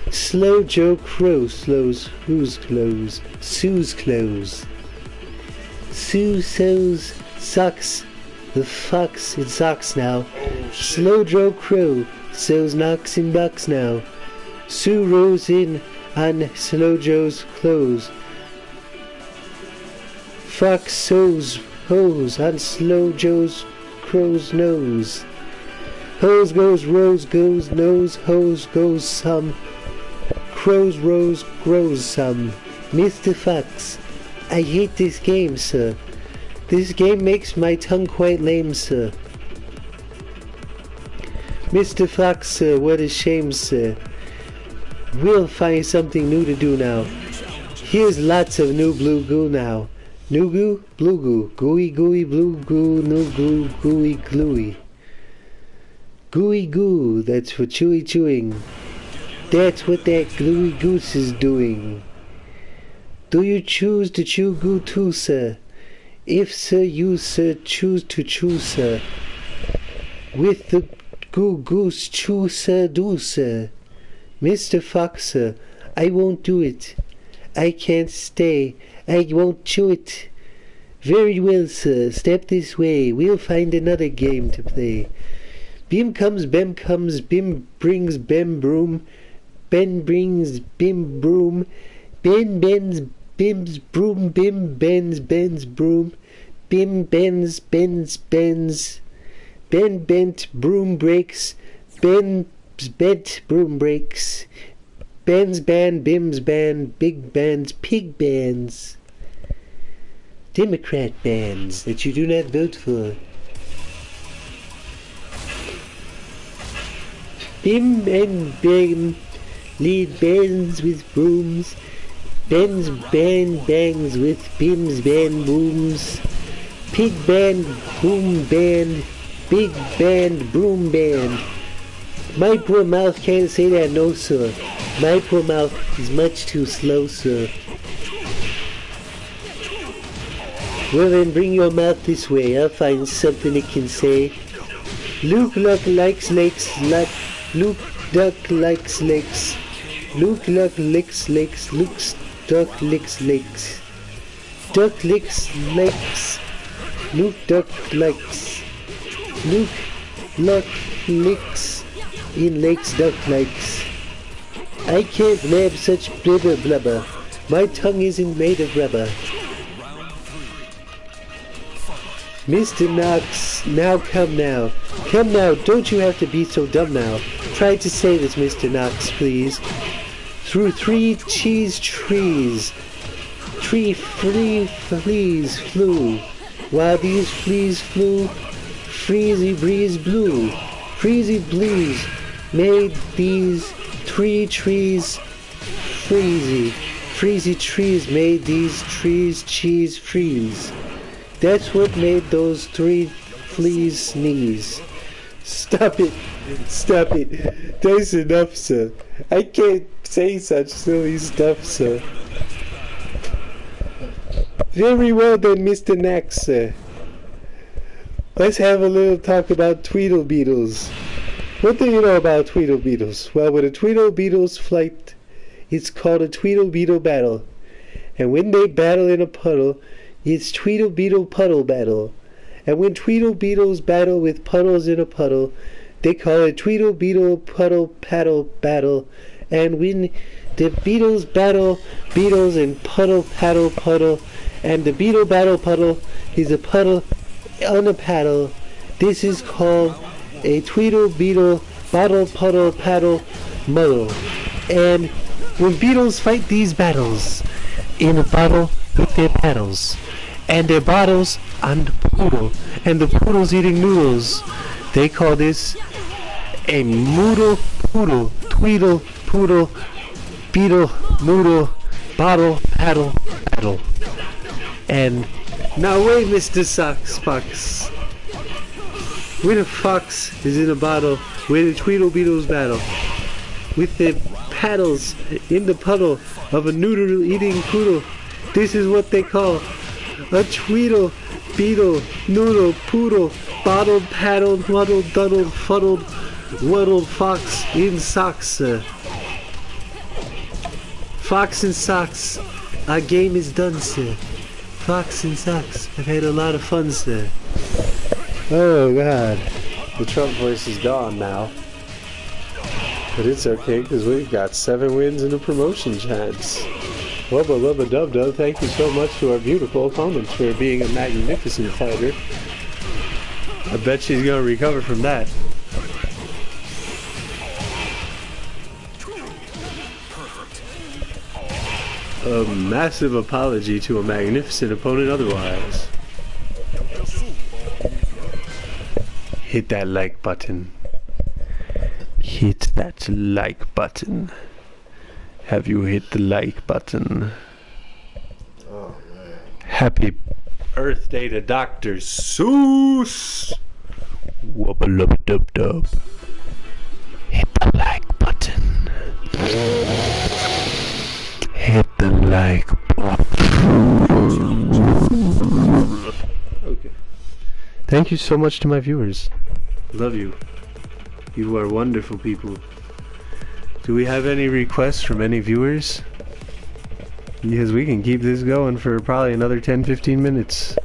Slow Joe Crow slows whose clothes? Sue's clothes. Sue sews socks. The fox in socks now. Slow Joe Crow sews knocks and bucks now. Sue rows in on Slow Joe's clothes. Fox sews hose on Slow Joe's crow's nose. Hose goes, rose goes, nose, hose goes some. Crow's rose grows some. Mr. Fox, I hate this game, sir. This game makes my tongue quite lame, sir. Mr. Fox, sir, what a shame, sir. We'll find something new to do now. Here's lots of new blue goo now. New goo, blue goo, gooey gooey blue goo, new goo, gooey gluey. Gooey goo, that's for chewy chewing. That's what that gluey goose is doing. Do you choose to chew goo too, sir? If, sir, you, sir, choose to chew, sir. With the goo goose chew, sir, do, sir. Mr. Fox, sir, I won't do it. I can't stay. I won't chew it. Very well, sir. Step this way. We'll find another game to play. Bim comes, Bem comes, Bim brings Bem broom. Ben brings Bim broom. Ben bends Bim's broom. Bim bends Ben's broom. Bim bends Ben's bends. Ben bent broom breaks. Ben's bent broom breaks. Ben's band, Bim's band, big bands, pig bands. Democrat bands that you do not vote for. Bim and Bim lead bands with brooms. Ben's band bangs with Bim's band booms. Pig band, boom band, big band, broom band. My poor mouth can't say that, no, sir. My poor mouth is much too slow, sir. Well then, bring your mouth this way. I'll find something it can say. Luke Luck likes lakes, like Luke Duck likes lakes. Luke Luck licks lakes. Luke Duck licks lakes. Duck licks lakes. Luke Duck likes. Luke Luck licks in lakes Duck likes. I can't blab such blubber blubber. My tongue isn't made of rubber. Mr. Knox, now come now. Come now, don't you have to be so dumb now. Try to say this, Mr. Knox, please. through 3 cheese trees. 3 fleas flew. While these fleas flew, Freezy breeze blew. Freezy breeze made these 3 trees freezy. Freezy trees made these trees cheese freeze. That's what made those 3 fleas sneeze. Stop it. Stop it. That's enough, sir. I can't say such silly stuff, sir. Very well then, Mr. Nax, sir. Let's have a little talk about Tweedle Beetles. What do you know about Tweedle Beetles? Well, with a Tweedle Beetles flight, it's called a Tweedle Beetle battle. And when they battle in a puddle, it's Tweedle Beetle puddle battle. And when Tweedle Beetles battle with puddles in a puddle, they call it Tweedle Beetle puddle paddle battle. And when the beetles battle, beetles and puddle paddle puddle, and the beetle battle puddle is a puddle on a paddle. This is called a Tweedle Beetle bottle puddle paddle muddle. And when beetles fight these battles in a bottle with their paddles, and their bottles on the poodle, and the poodle's eating noodles, they call this a moodle poodle, tweedle poodle, beetle noodle, bottle paddle paddle. And now wait, Mr. Sox Fox. When a fox is in a bottle, where the Tweedle Beetles battle, with their paddles in the puddle of a noodle eating poodle, this is what they call a Tweedle Beetle noodle poodle bottled paddled muddled duddled fuddled waddled fox in socks. Fox and socks, our game is done, sir. Fox and socks, I've had a lot of fun, sir. Oh god, the Trump voice is gone now. But it's okay, because we've got 7 wins and a promotion chance. Wubba lubba dub dub, thank you so much to our beautiful opponent for being a magnificent fighter. I bet she's gonna recover from that. A massive apology to a magnificent opponent otherwise. Hit that like button. Hit that like button. Have you hit the like button? Oh, man. Happy Earth Day to Dr. Seuss! Wubba lubba dub dub. Hit the like button. Hit the like button. Okay. Thank you so much to my viewers. Love you. You are wonderful people. Do we have any requests from any viewers? Because we can keep this going for probably another 10-15 minutes.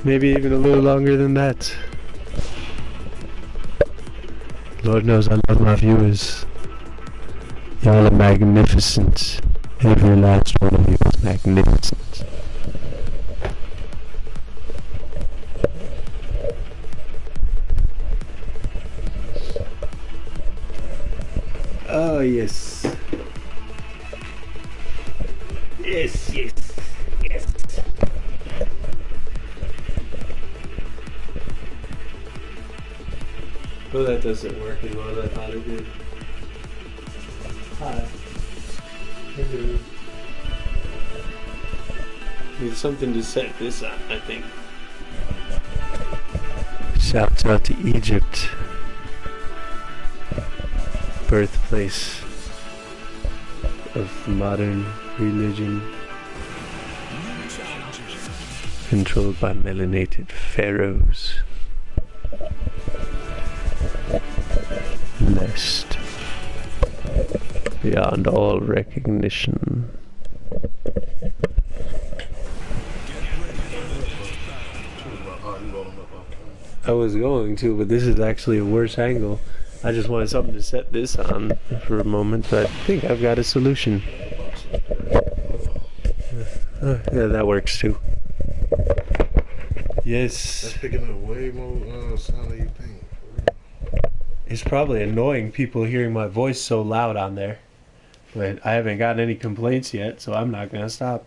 Maybe even a little longer than that. Lord knows I love my viewers. Y'all are magnificent. Every last one of you is magnificent. Oh yes. Yes, yes, yes. Well, that doesn't work as well as I thought it did. Hi. Hello. Need something to set this on, I think. Shouts out to Egypt. Birthplace of modern religion. Controlled by melanated pharaohs. Blessed beyond all recognition. I was going to, but this is actually a worse angle. I just wanted something to set this on for a moment, but I think I've got a solution. Yeah, that works too. Yes. That's picking up way more sound than you think. It's probably annoying people hearing my voice so loud on there. But I haven't gotten any complaints yet, so I'm not going to stop.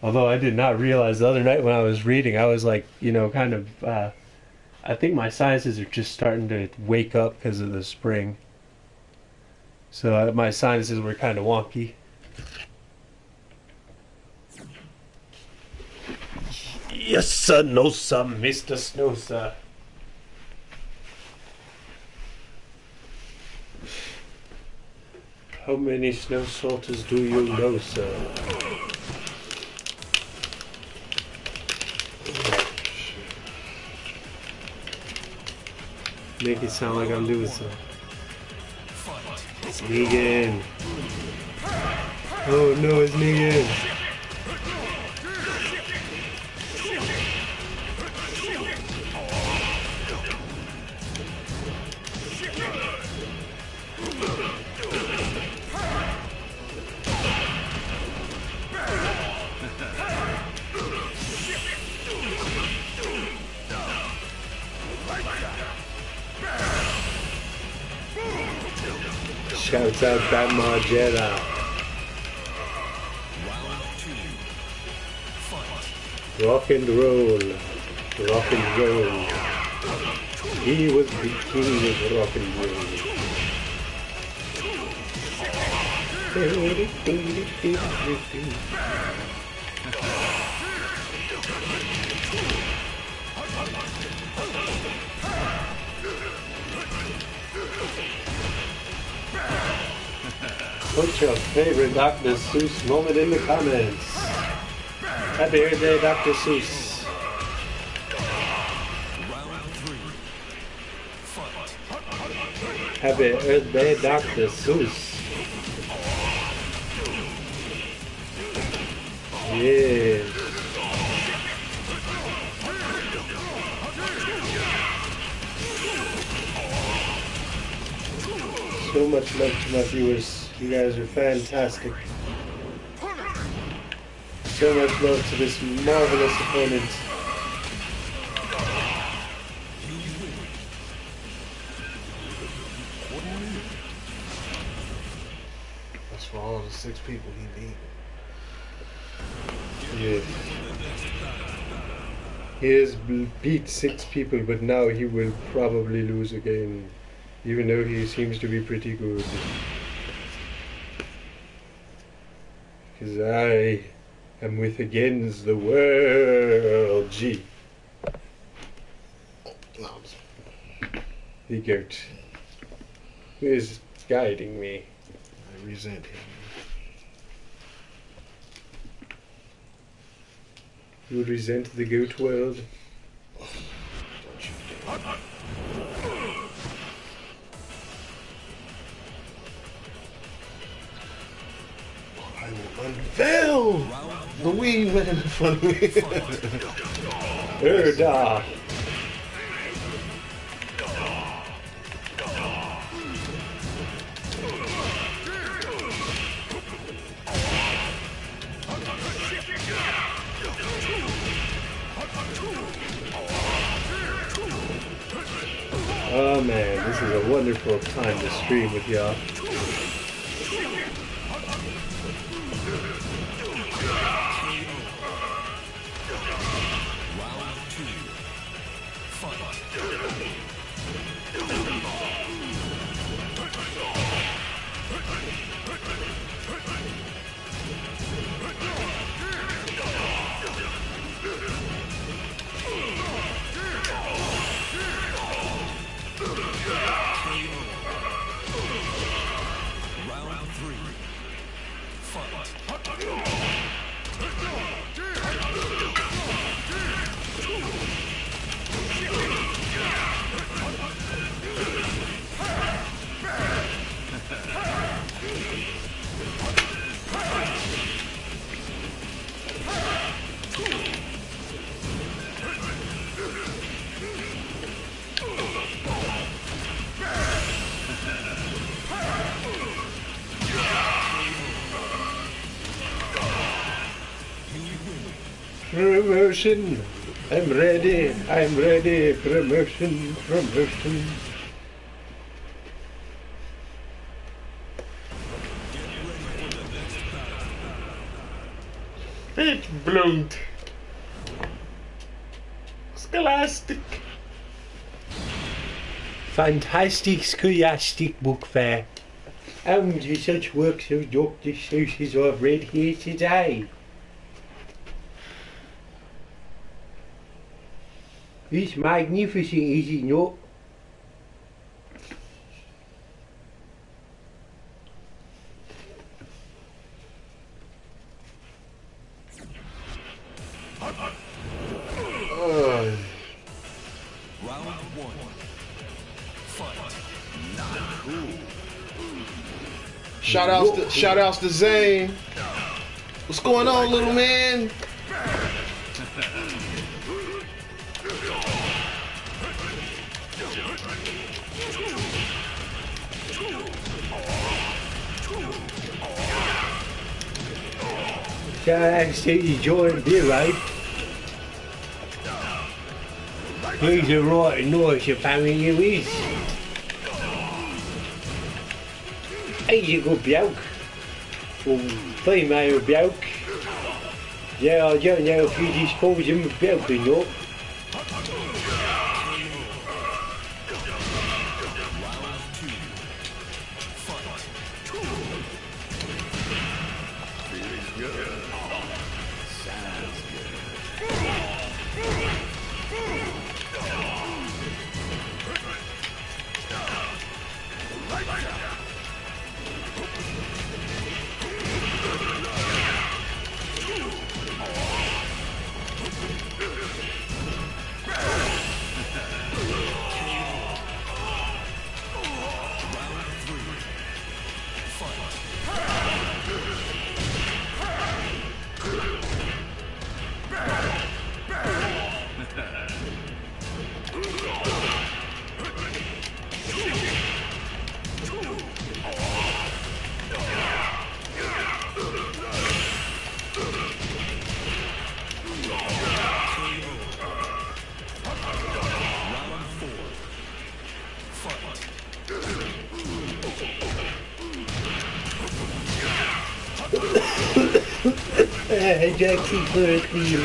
Although I did not realize the other night when I was reading, I was like, you know, kind of, I think my sinuses are just starting to wake up because of the spring. So my sinuses were kind of wonky. Yes, sir, no, sir, Mr. Snow, sir. How many snow salters do you know, sir? Make it sound like I'm doing something. It's Negan. Oh no, it's Negan. Shouts out that Margera. Rock and roll. Rock and roll. He was the king of rock and Put your favorite Dr. Seuss moment in the comments. Happy birthday, Dr. Seuss. Happy birthday, Dr. Seuss. Yes. So much love to my viewers. You guys are fantastic. So much love to this marvelous opponent. That's for all the 6 people he beat. Yeah. He has beat 6 people, but now he will probably lose again. Even though he seems to be pretty good. Because I am with against the world. G. The goat. Who is guiding me? I resent him. You resent the goat world? Don't you dare. I will unveil the wing man in front of me. Erda! Oh man, this is a wonderful time to stream with y'all. Motion. I'm ready. I'm ready. Promotion. Promotion. It's blood. Scholastic. Fantastic, scholastic book fair. And such works of Dr. Seuss as I've read here today. It's magnificent, is it not? Round one. Fight. Shout outs to Zane. What's going on, little man? So actually joined the right. He's a right nice apparently you is. He's a good bloke. Or female bloke. Yeah, I don't know if you just calls him a bloke or not. Jackson correctly.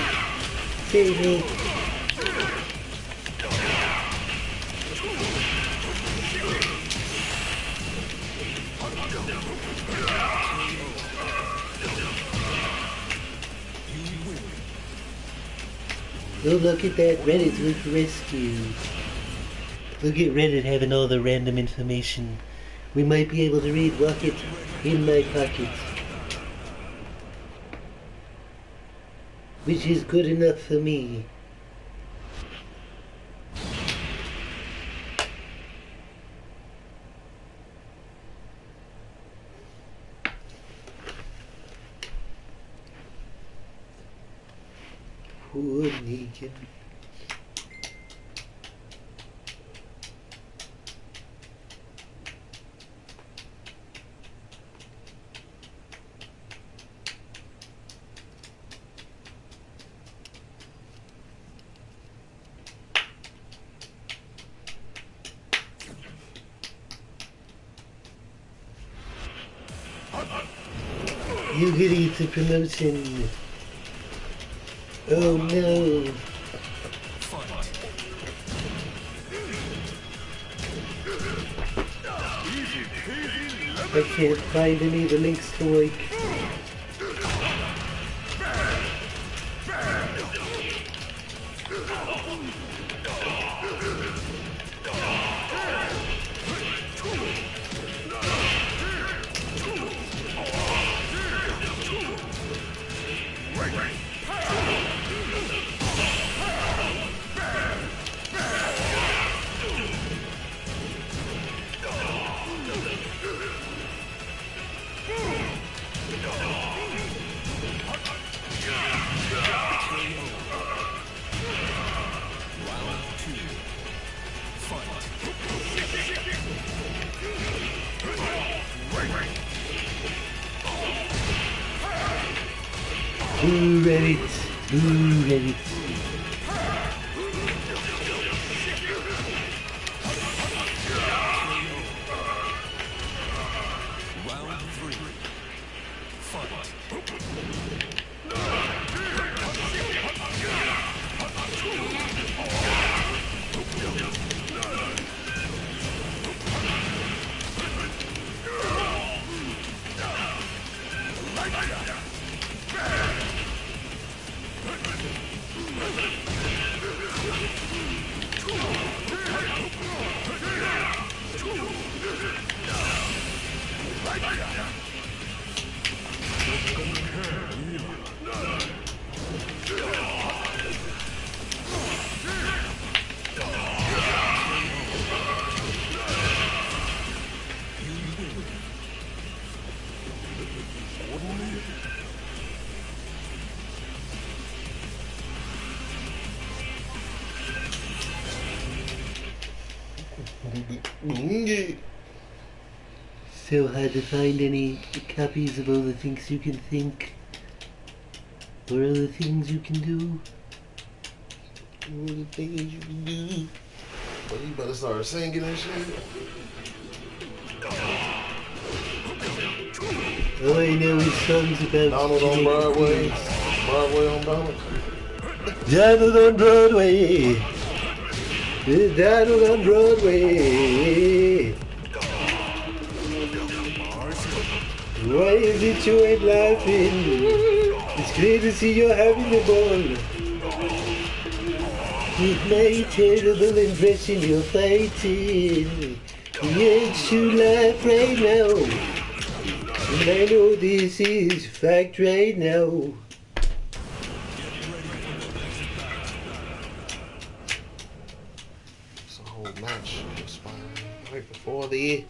Save me. Oh, look at that, Reddit with rescue. Look at Reddit having all the random information. We might be able to read Rocket in my pocket. Which is good enough for me. Poor Negan. You could eat the promotion. Oh no. I can't find any of the links to like. Reddit. Reddit. Yeah. So hard to find any copies of all the things you can think. Or all the things you can do. All the things you can do. Well, you better start singing and shit. All I know is songs about Donald on Broadway. Broadway on Donald. Donald on Broadway. Donald on Broadway. Why is it you ain't laughing? It's great to see you having the ball. With my terrible impression you're fighting. Yet you laugh right now. And I know this is fact right now. It's a whole match. Right before the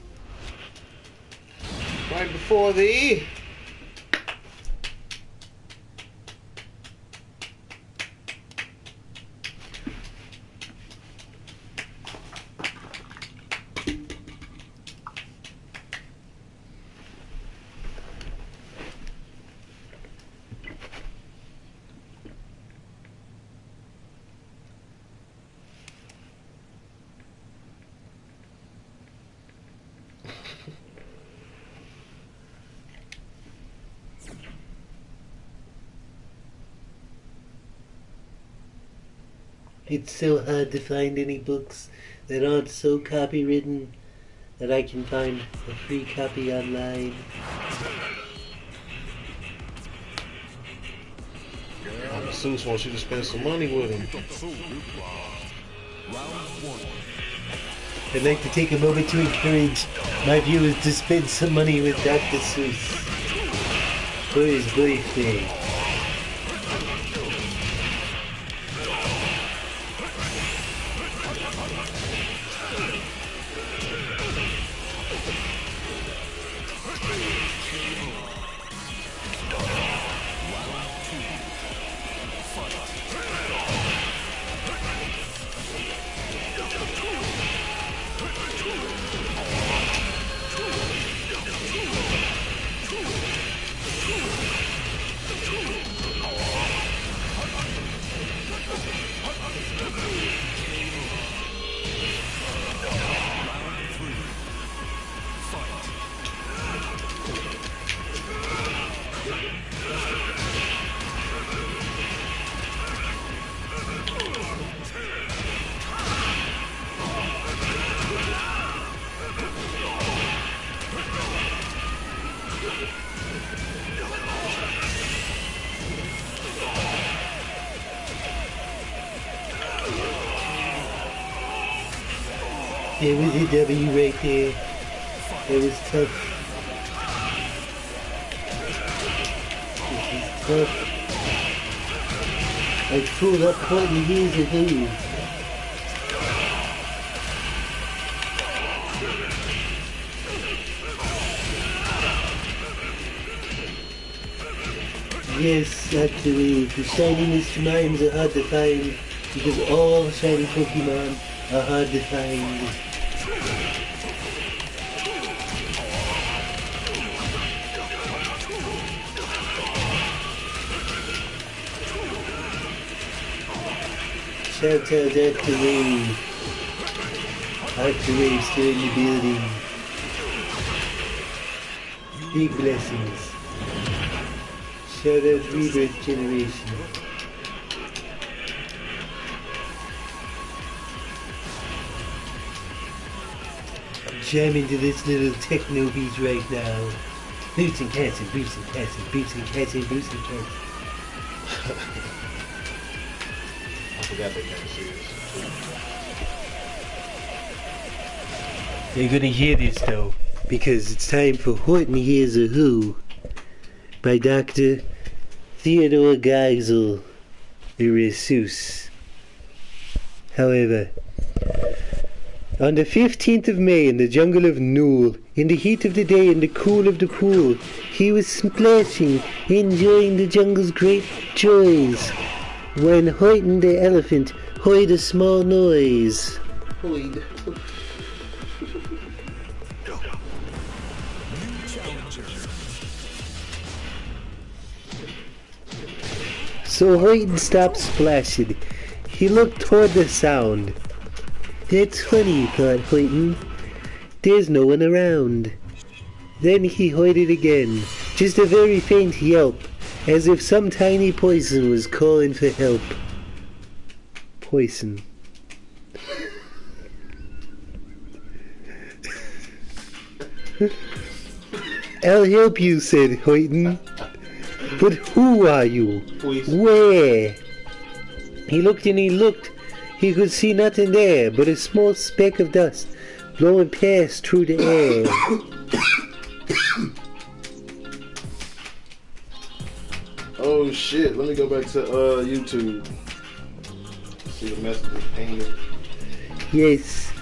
It's so hard to find any books that aren't so copywritten that I can find a free copy online. Seuss wants you to spend some money with him. I'd like to take a moment to encourage my viewers to spend some money with Dr. Seuss for his birthday. There was a W right there. It was tough. This is tough. I pulled up pointing here's a who. Yes, actually, the shiny Mr. Mimes are hard to find because all shiny Pokemon are hard to find. Shout out Dr. Wave. Dr. Wave still in the building. Big blessings. Shout out Rebirth Generation. Jam into this little techno beat right now. Boots and cats and boots and cats and boots and cats and boots and cats. I forgot they can't see this. You're gonna hear this though, because it's time for Horton Hears a Who by Dr. Theodore Geisel, Seuss. However, on the 15th of May in the jungle of Nool, in the heat of the day in the cool of the pool, he was splashing, enjoying the jungle's great joys, when Horton the elephant heard a small noise. Hoid. Challenger. So Horton stopped splashing. He looked toward the sound. That's funny, thought Horton. There's no one around. Then he heard it again, just a very faint yelp, as if some tiny poison was calling for help. Poison. I'll help you, said Horton. But who are you? Where? He looked and he looked. He could see nothing there but a small speck of dust blowing past through the air. Oh shit, let me go back to YouTube. See the messages pinging. Yes,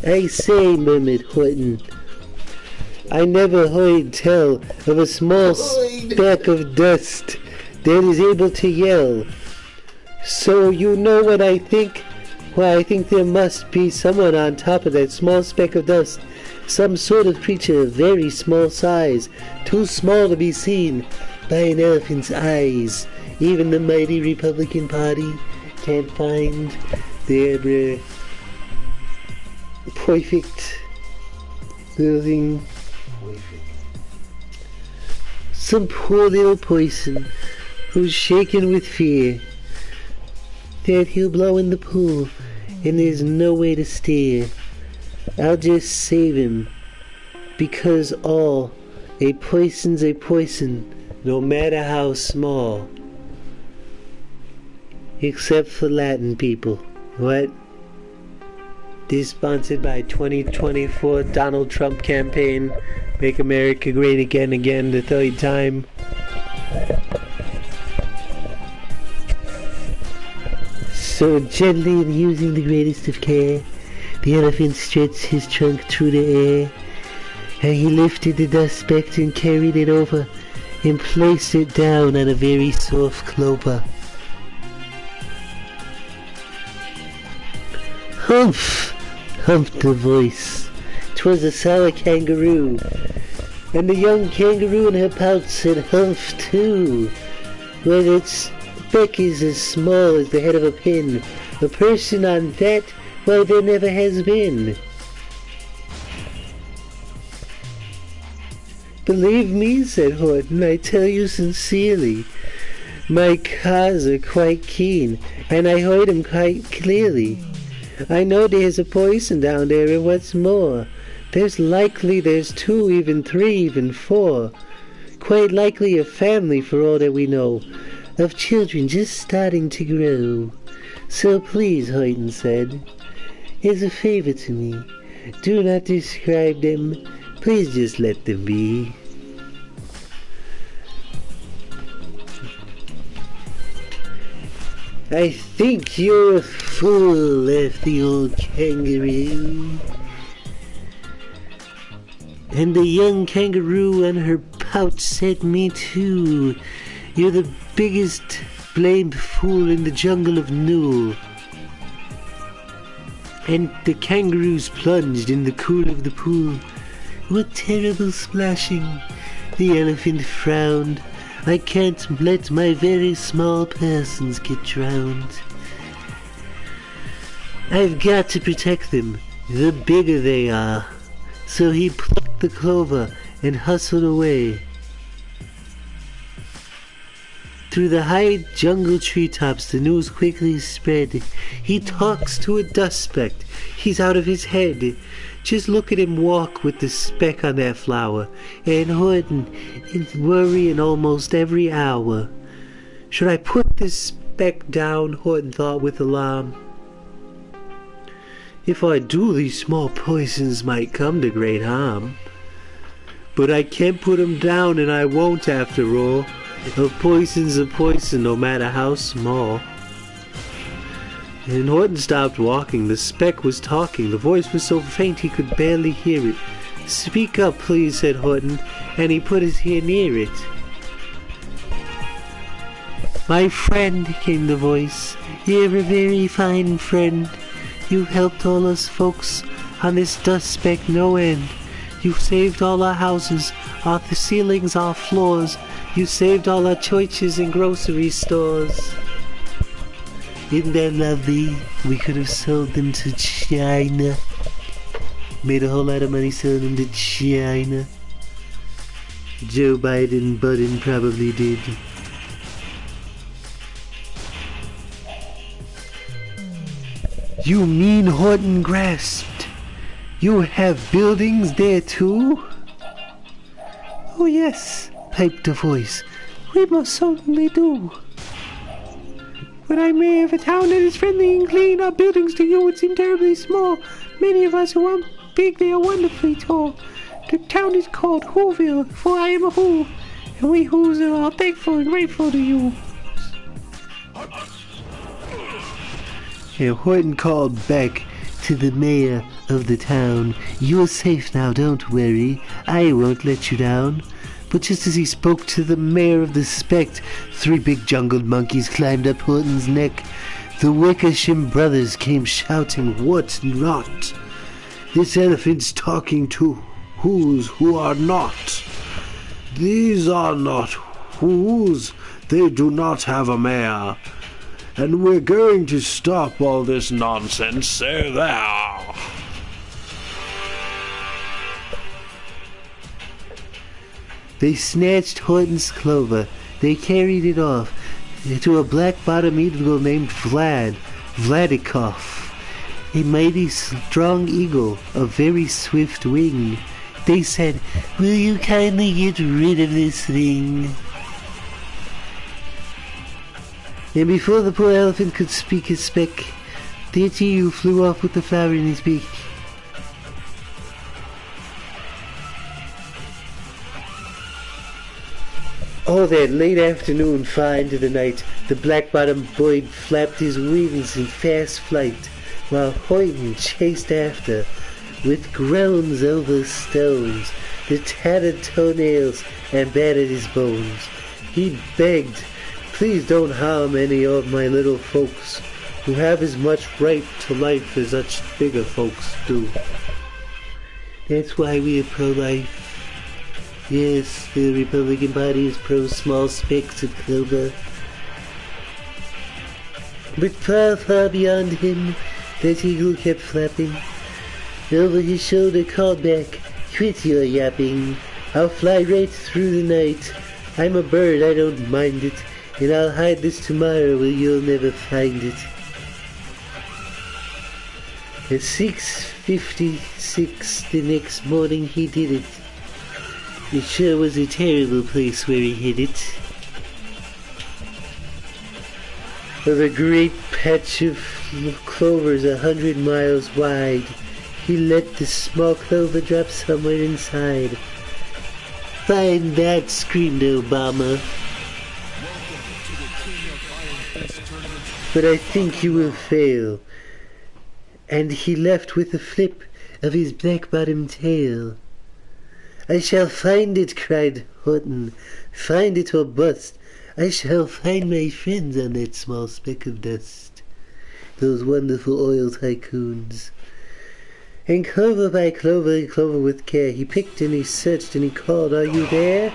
I say, murmured Horton. I never heard tell of a small speck of dust that is able to yell. So you know what I think? Well, I think there must be someone on top of that small speck of dust. Some sort of creature of very small size, too small to be seen by an elephant's eyes. Even the mighty Republican Party can't find their perfect little thing. Some poor little person who's shaken with fear that he'll blow in the pool and there's no way to steer. I'll just save him, because a poison's a poison, no matter how small. Except for Latin people. What? This sponsored by 2024 Donald Trump campaign. Make America great again, the third time. So gently and using the greatest of care, the elephant stretched his trunk through the air, and he lifted the dust speck and carried it over and placed it down on a very soft clover. Humph! Humphed the voice. 'Twas a sour kangaroo, and the young kangaroo in her pouch said humph too. When its speck is as small as the head of a pin, a person on that, well, there never has been. Believe me, said Horton, I tell you sincerely. My cars are quite keen, and I heard him quite clearly. I know there's a poison down there, and what's more, there's 2, even 3, even 4. Quite likely a family, for all that we know, of children just starting to grow. So please, Horton said, as a favor to me, do not describe them. Please just let them be. I think you're a fool, laughed the old kangaroo. And the young kangaroo on her pouch said, me too. You're the biggest blamed fool in the jungle of Newell. And the kangaroos plunged in the cool of the pool. What terrible splashing! The elephant frowned. I can't let my very small persons get drowned. I've got to protect them, the bigger they are. So he plucked the clover and hustled away. Through the high jungle treetops the news quickly spread. He talks to a dust speck. He's out of his head. Just look at him walk with the speck on that flower. And Horton is worrying almost every hour. Should I put this speck down? Horton thought with alarm. If I do, these small poisons might come to great harm. But I can't put 'em down, and I won't after all. A poison's a poison, no matter how small. And Horton stopped walking. The speck was talking. The voice was so faint he could barely hear it. Speak up, please, said Horton, and he put his ear near it. My friend, came the voice, you're a very fine friend. You helped all us folks on this dust speck no end. You saved all our houses, our ceilings, our floors. You saved all our churches and grocery stores. Isn't that lovely? We could have sold them to China. Made a whole lot of money selling them to China. Joe Biden probably did. You mean Horton grasped? You have buildings there too? Oh yes, piped a voice. We most certainly do. When I mayor of a town that is friendly and clean, our buildings to you would seem terribly small. Many of us who aren't big, they are wonderfully tall. The town is called Whoville, for I am a Who, and we Who's are all thankful and grateful to you. And Horton called back to the mayor of the town. You're safe now, don't worry. I won't let you down. But just as he spoke to the mayor of the Spect, 3 big jungle monkeys climbed up Horton's neck. The Wickersham brothers came shouting, "What not? This elephant's talking to Who's who are not. These are not Who's. They do not have a mayor. And we're going to stop all this nonsense, say there." They snatched Horton's clover. They carried it off to a black-bottom eagle named Vladikov, a mighty strong eagle of very swift wing. They said, "Will you kindly get rid of this thing?" And before the poor elephant could speak his speck, the Tiu flew off with the flower in his beak. All that late afternoon far into the night, the black-bottomed bird flapped his wings in fast flight, while Horton chased after, with groans over stones, the tattered toenails and battered his bones. He begged, "Please don't harm any of my little folks, who have as much right to life as such bigger folks do." That's why we are pro-life. Yes, the Republican Party is pro-small specks of clover. But far, far beyond him, that eagle kept flapping. Over his shoulder called back, "Quit your yapping. I'll fly right through the night. I'm a bird, I don't mind it. And I'll hide this tomorrow where you'll never find it." At 6:56 the next morning he did it. It sure was a terrible place where he hid it. Of a great patch of clovers 100 miles wide, he let the small clover drop somewhere inside. "Find that," screamed Obama. "But I think you will fail." And he left with a flip of his black-bottomed tail. "I shall find it," cried Horton. "Find it or bust. I shall find my friends on that small speck of dust. Those wonderful oil tycoons." And clover by clover and clover with care, he picked and he searched and he called, "Are you there?"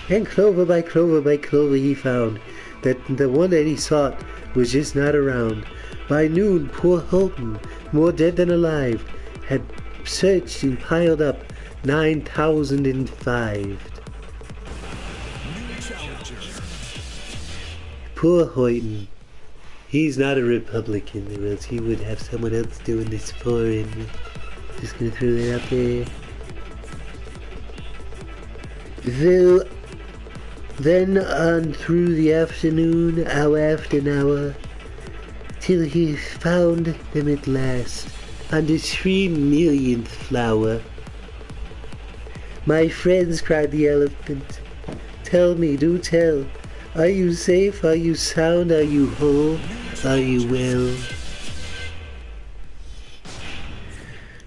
And clover by clover he found that the one that he sought was just not around. By noon, poor Horton, more dead than alive, had searched and piled up 9,005. Poor Horton. He's not a Republican, or else he would have someone else doing this for him. Just gonna throw that out there. So, then on through the afternoon, hour after hour, till he found them at last, on the 3 millionth flower. "My friends," cried the elephant, "tell me, do tell, are you safe, are you sound, are you whole, are you well?"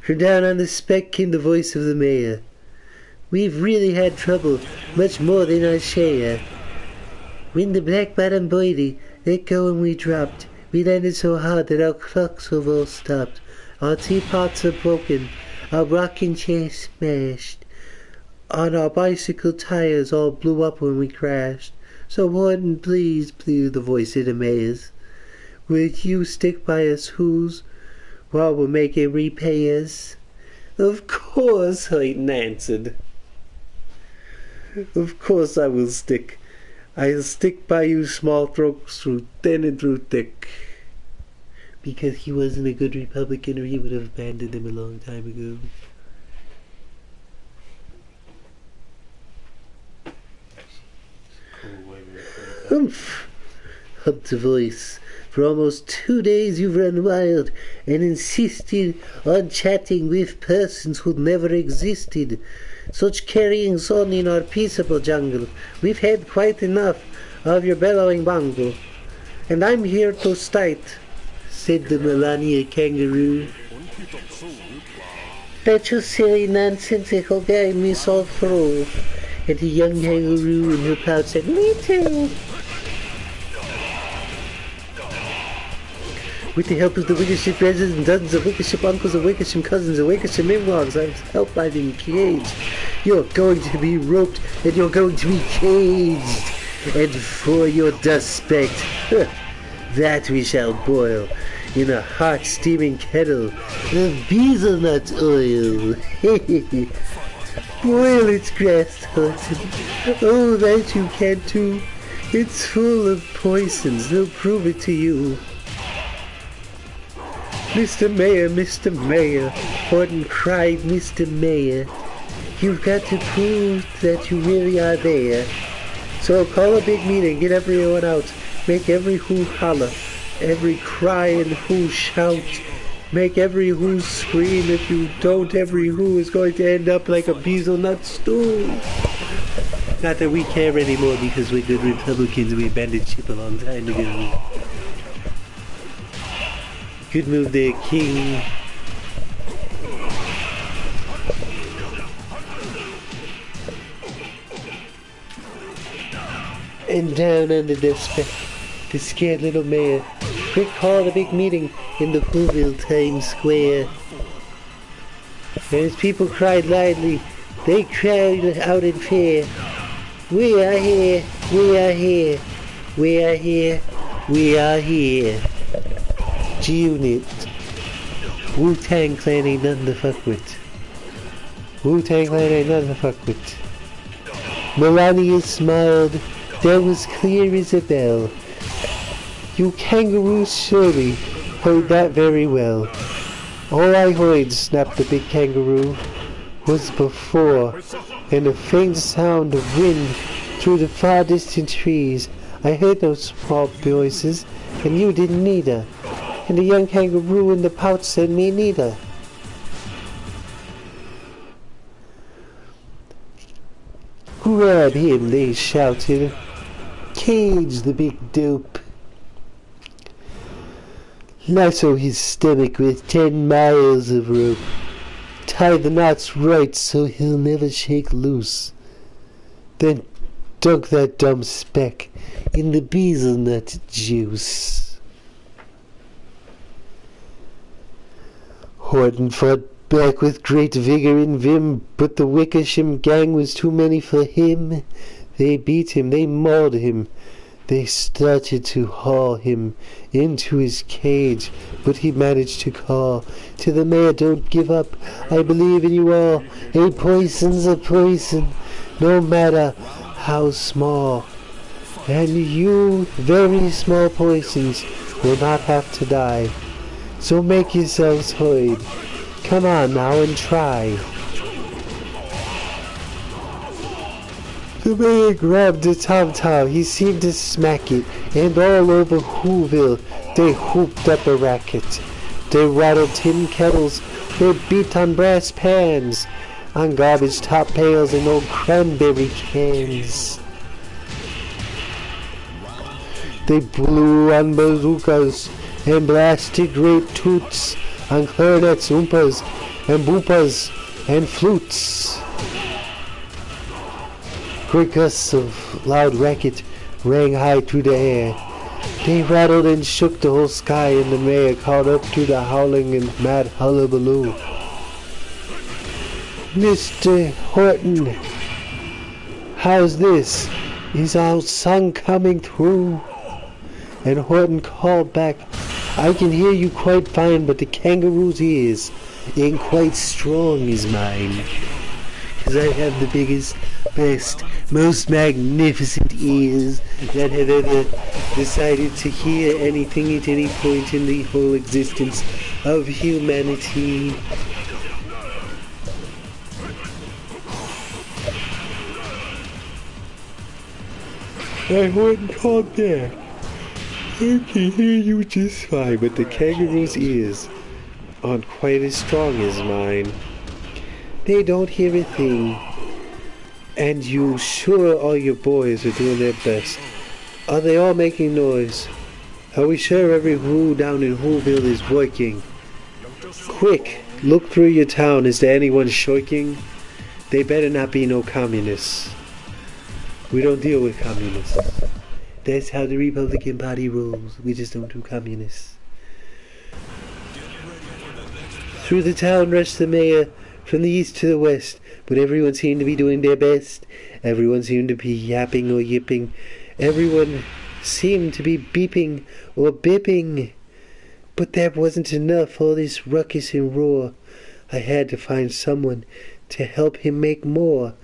From down on the speck came the voice of the mayor. "We've really had trouble, much more than our share. When the black-bottomed birdie let go and we dropped, we landed so hard that our clocks have all stopped. Our teapots are broken, Our rocking chair smashed. On our bicycle tires all blew up when we crashed. So Warden, please, please, the voice in a maze. Would you stick by us who's while we're making repairs? Of course, Hayden answered. Of course I will stick. I'll stick by you small throats through thin and through thick. Because he wasn't a good Republican or he would have abandoned him a long time ago. Humph! Humped the voice. For almost 2 days you've run wild and insisted on chatting with persons who never existed. Such carryings on in our peaceable jungle. We've had quite enough of your bellowing bungle. And I'm here to start, said the Melania kangaroo. Let your silly nonsensical guy miss all through. And the young kangaroo in her pouch said, me too. With the help of the Wickersham brothers and dozens of Wickersham uncles and Wickersham cousins and Wickersham in-laws, I'm helped by the cage. You're going to be roped and you're going to be caged. And for your dust speck, that we shall boil in a hot steaming kettle of beezelnut oil. Boil its grass, Hudson. Oh, that you can too. It's full of poisons, they'll prove it to you. Mr. Mayor, Horton cried, Mr. Mayor, you've got to prove that you really are there. So call a big meeting, get everyone out, make every who holler, every cry and who shout, make every who scream. If you don't, every who is going to end up like a beezelnut stew. Not that we care anymore because we're good Republicans, we abandoned ship a long time ago. Good move there, King. And down under the scared little mayor. Quick call a big meeting in the Whoville Times Square. And as people cried loudly, they cried out in fear. We are here, we are here, we are here, we are here. G-Unit. Wu-Tang Clan ain't nothing to fuck with. Wu-Tang Clan ain't nothing to fuck with. Melania smiled. That was clear as a bell. You kangaroos surely heard that very well. All I heard, snapped the big kangaroo, was before, and a faint sound of wind through the far distant trees. I heard no small voices, and you didn't either. And the young kangaroo in the pouch said, me neither. Grab him, they shouted. Cage the big dope. Lasso his stomach with 10 miles of rope. Tie the knots right so he'll never shake loose. Then dunk that dumb speck in the beezelnut juice. Horton fought back with great vigor and vim, but the Wickersham gang was too many for him. They beat him, they mauled him, they started to haul him into his cage, but he managed to call to the mayor, don't give up, I believe in you all. A poison's a poison, no matter how small. And you, very small poisons, will not have to die. So make yourselves heard. Come on now and try. The mayor grabbed a tom-tom. He seemed to smack it. And all over Whoville, they whooped up a racket. They rattled tin kettles. They beat on brass pans. On garbage top pails and old cranberry cans. They blew on bazookas and blasted great toots on clarinets, oompas, and boompas, and flutes. Great gusts of loud racket rang high through the air. They rattled and shook the whole sky, and the mayor caught up to the howling and mad hullabaloo. Mr. Horton, how's this? Is our son coming through? And Horton called back, I can hear you quite fine, but the kangaroo's ears ain't quite strong as mine. 'Cause I have the biggest, best, most magnificent ears that have ever decided to hear anything at any point in the whole existence of humanity. I wouldn't call back. I can hear you just fine, but the kangaroo's ears aren't quite as strong as mine. They don't hear a thing. And you sure all your boys are doing their best? Are they all making noise? Are we sure every who down in Whoville is working? Quick, look through your town. Is there anyone shoiking? They better not be no communists. We don't deal with communists. That's how the Republican Party rolls. We just don't do communists. Through the town rushed the mayor, from the east to the west, but everyone seemed to be doing their best. Everyone seemed to be yapping or yipping. Everyone seemed to be beeping or bipping. But that wasn't enough, all this ruckus and roar. I had to find someone to help him make more.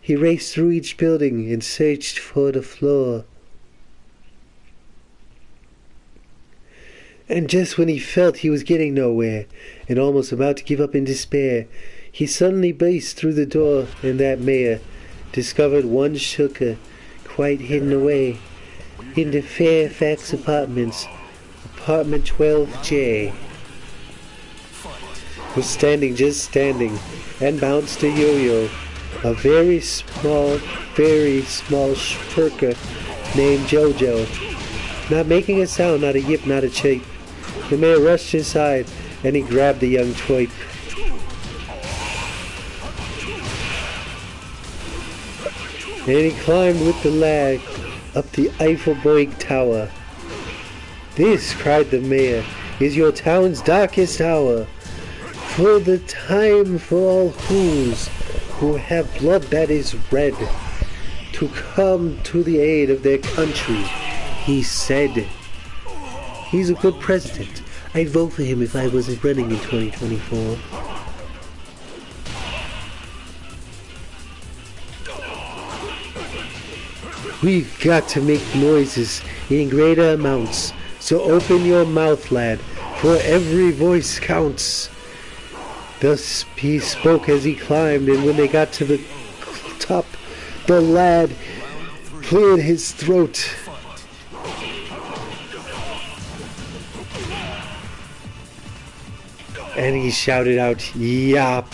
He raced through each building and searched for the floor. And just when he felt he was getting nowhere, and almost about to give up in despair, he suddenly burst through the door, and that mayor discovered one shooker quite hidden away in the Fairfax Apartments, apartment 12J. Was just standing, and bounced a yo-yo, a very small shirker named Jojo, not making a sound, not a yip, not a chirp. The mayor rushed inside, and he grabbed the young twerp. And he climbed with the lad up the Eiffelberg Tower. This, cried the mayor, is your town's darkest hour. For the time for all who have blood that is red, to come to the aid of their country, he said. He's a good president. I'd vote for him if I wasn't running in 2024. We've got to make noises in greater amounts, so open your mouth, lad, for every voice counts. Thus he spoke as he climbed, and when they got to the top, the lad cleared his throat. And he shouted out, "Yap!"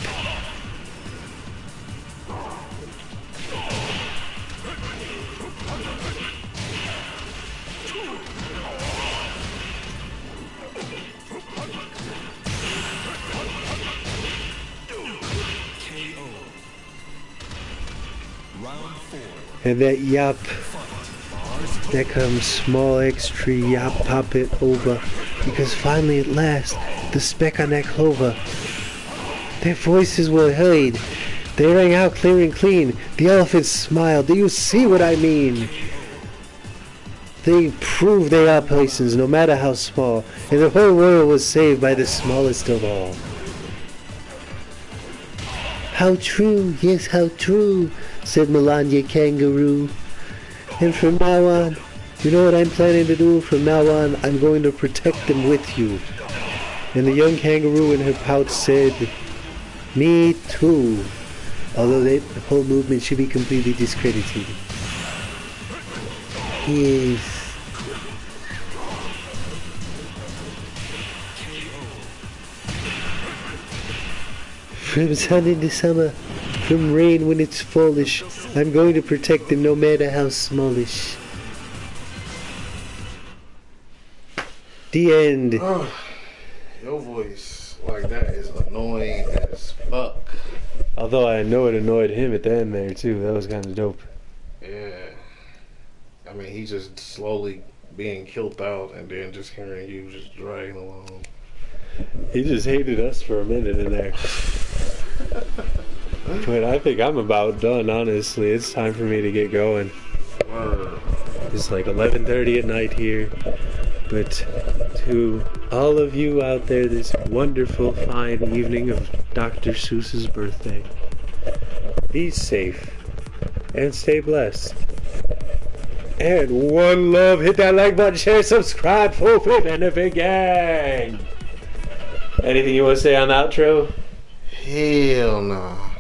And that yap, that comes small extra yap, pop it over, because finally at last, the speck on that clover, their voices were heard. They rang out clear and clean. The elephants smiled. Do you see what I mean? They proved they are persons, no matter how small, and the whole world was saved by the smallest of all. How true, yes, how true, said Melania Kangaroo. And from now on, you know what I'm planning to do? From now on, I'm going to protect them with you. And the young kangaroo in her pouch said, me too. Although the whole movement should be completely discredited. Yes. From sun in the summer, from rain when it's fallish, I'm going to protect them no matter how smallish. The end. Your voice like that is annoying as fuck. Although I know it annoyed him at the end there too. That was kind of dope. Yeah. I mean, he's just slowly being killed out and then just hearing you just dragging along. He just hated us for a minute in there. But I think I'm about done, honestly. It's time for me to get going. It's like 11:30 at night here. But to all of you out there this wonderful, fine evening of Dr. Seuss's birthday, be safe and stay blessed. And one love, hit that like button, share, subscribe, full flip, and a big gang. Anything you want to say on the outro? Hell no.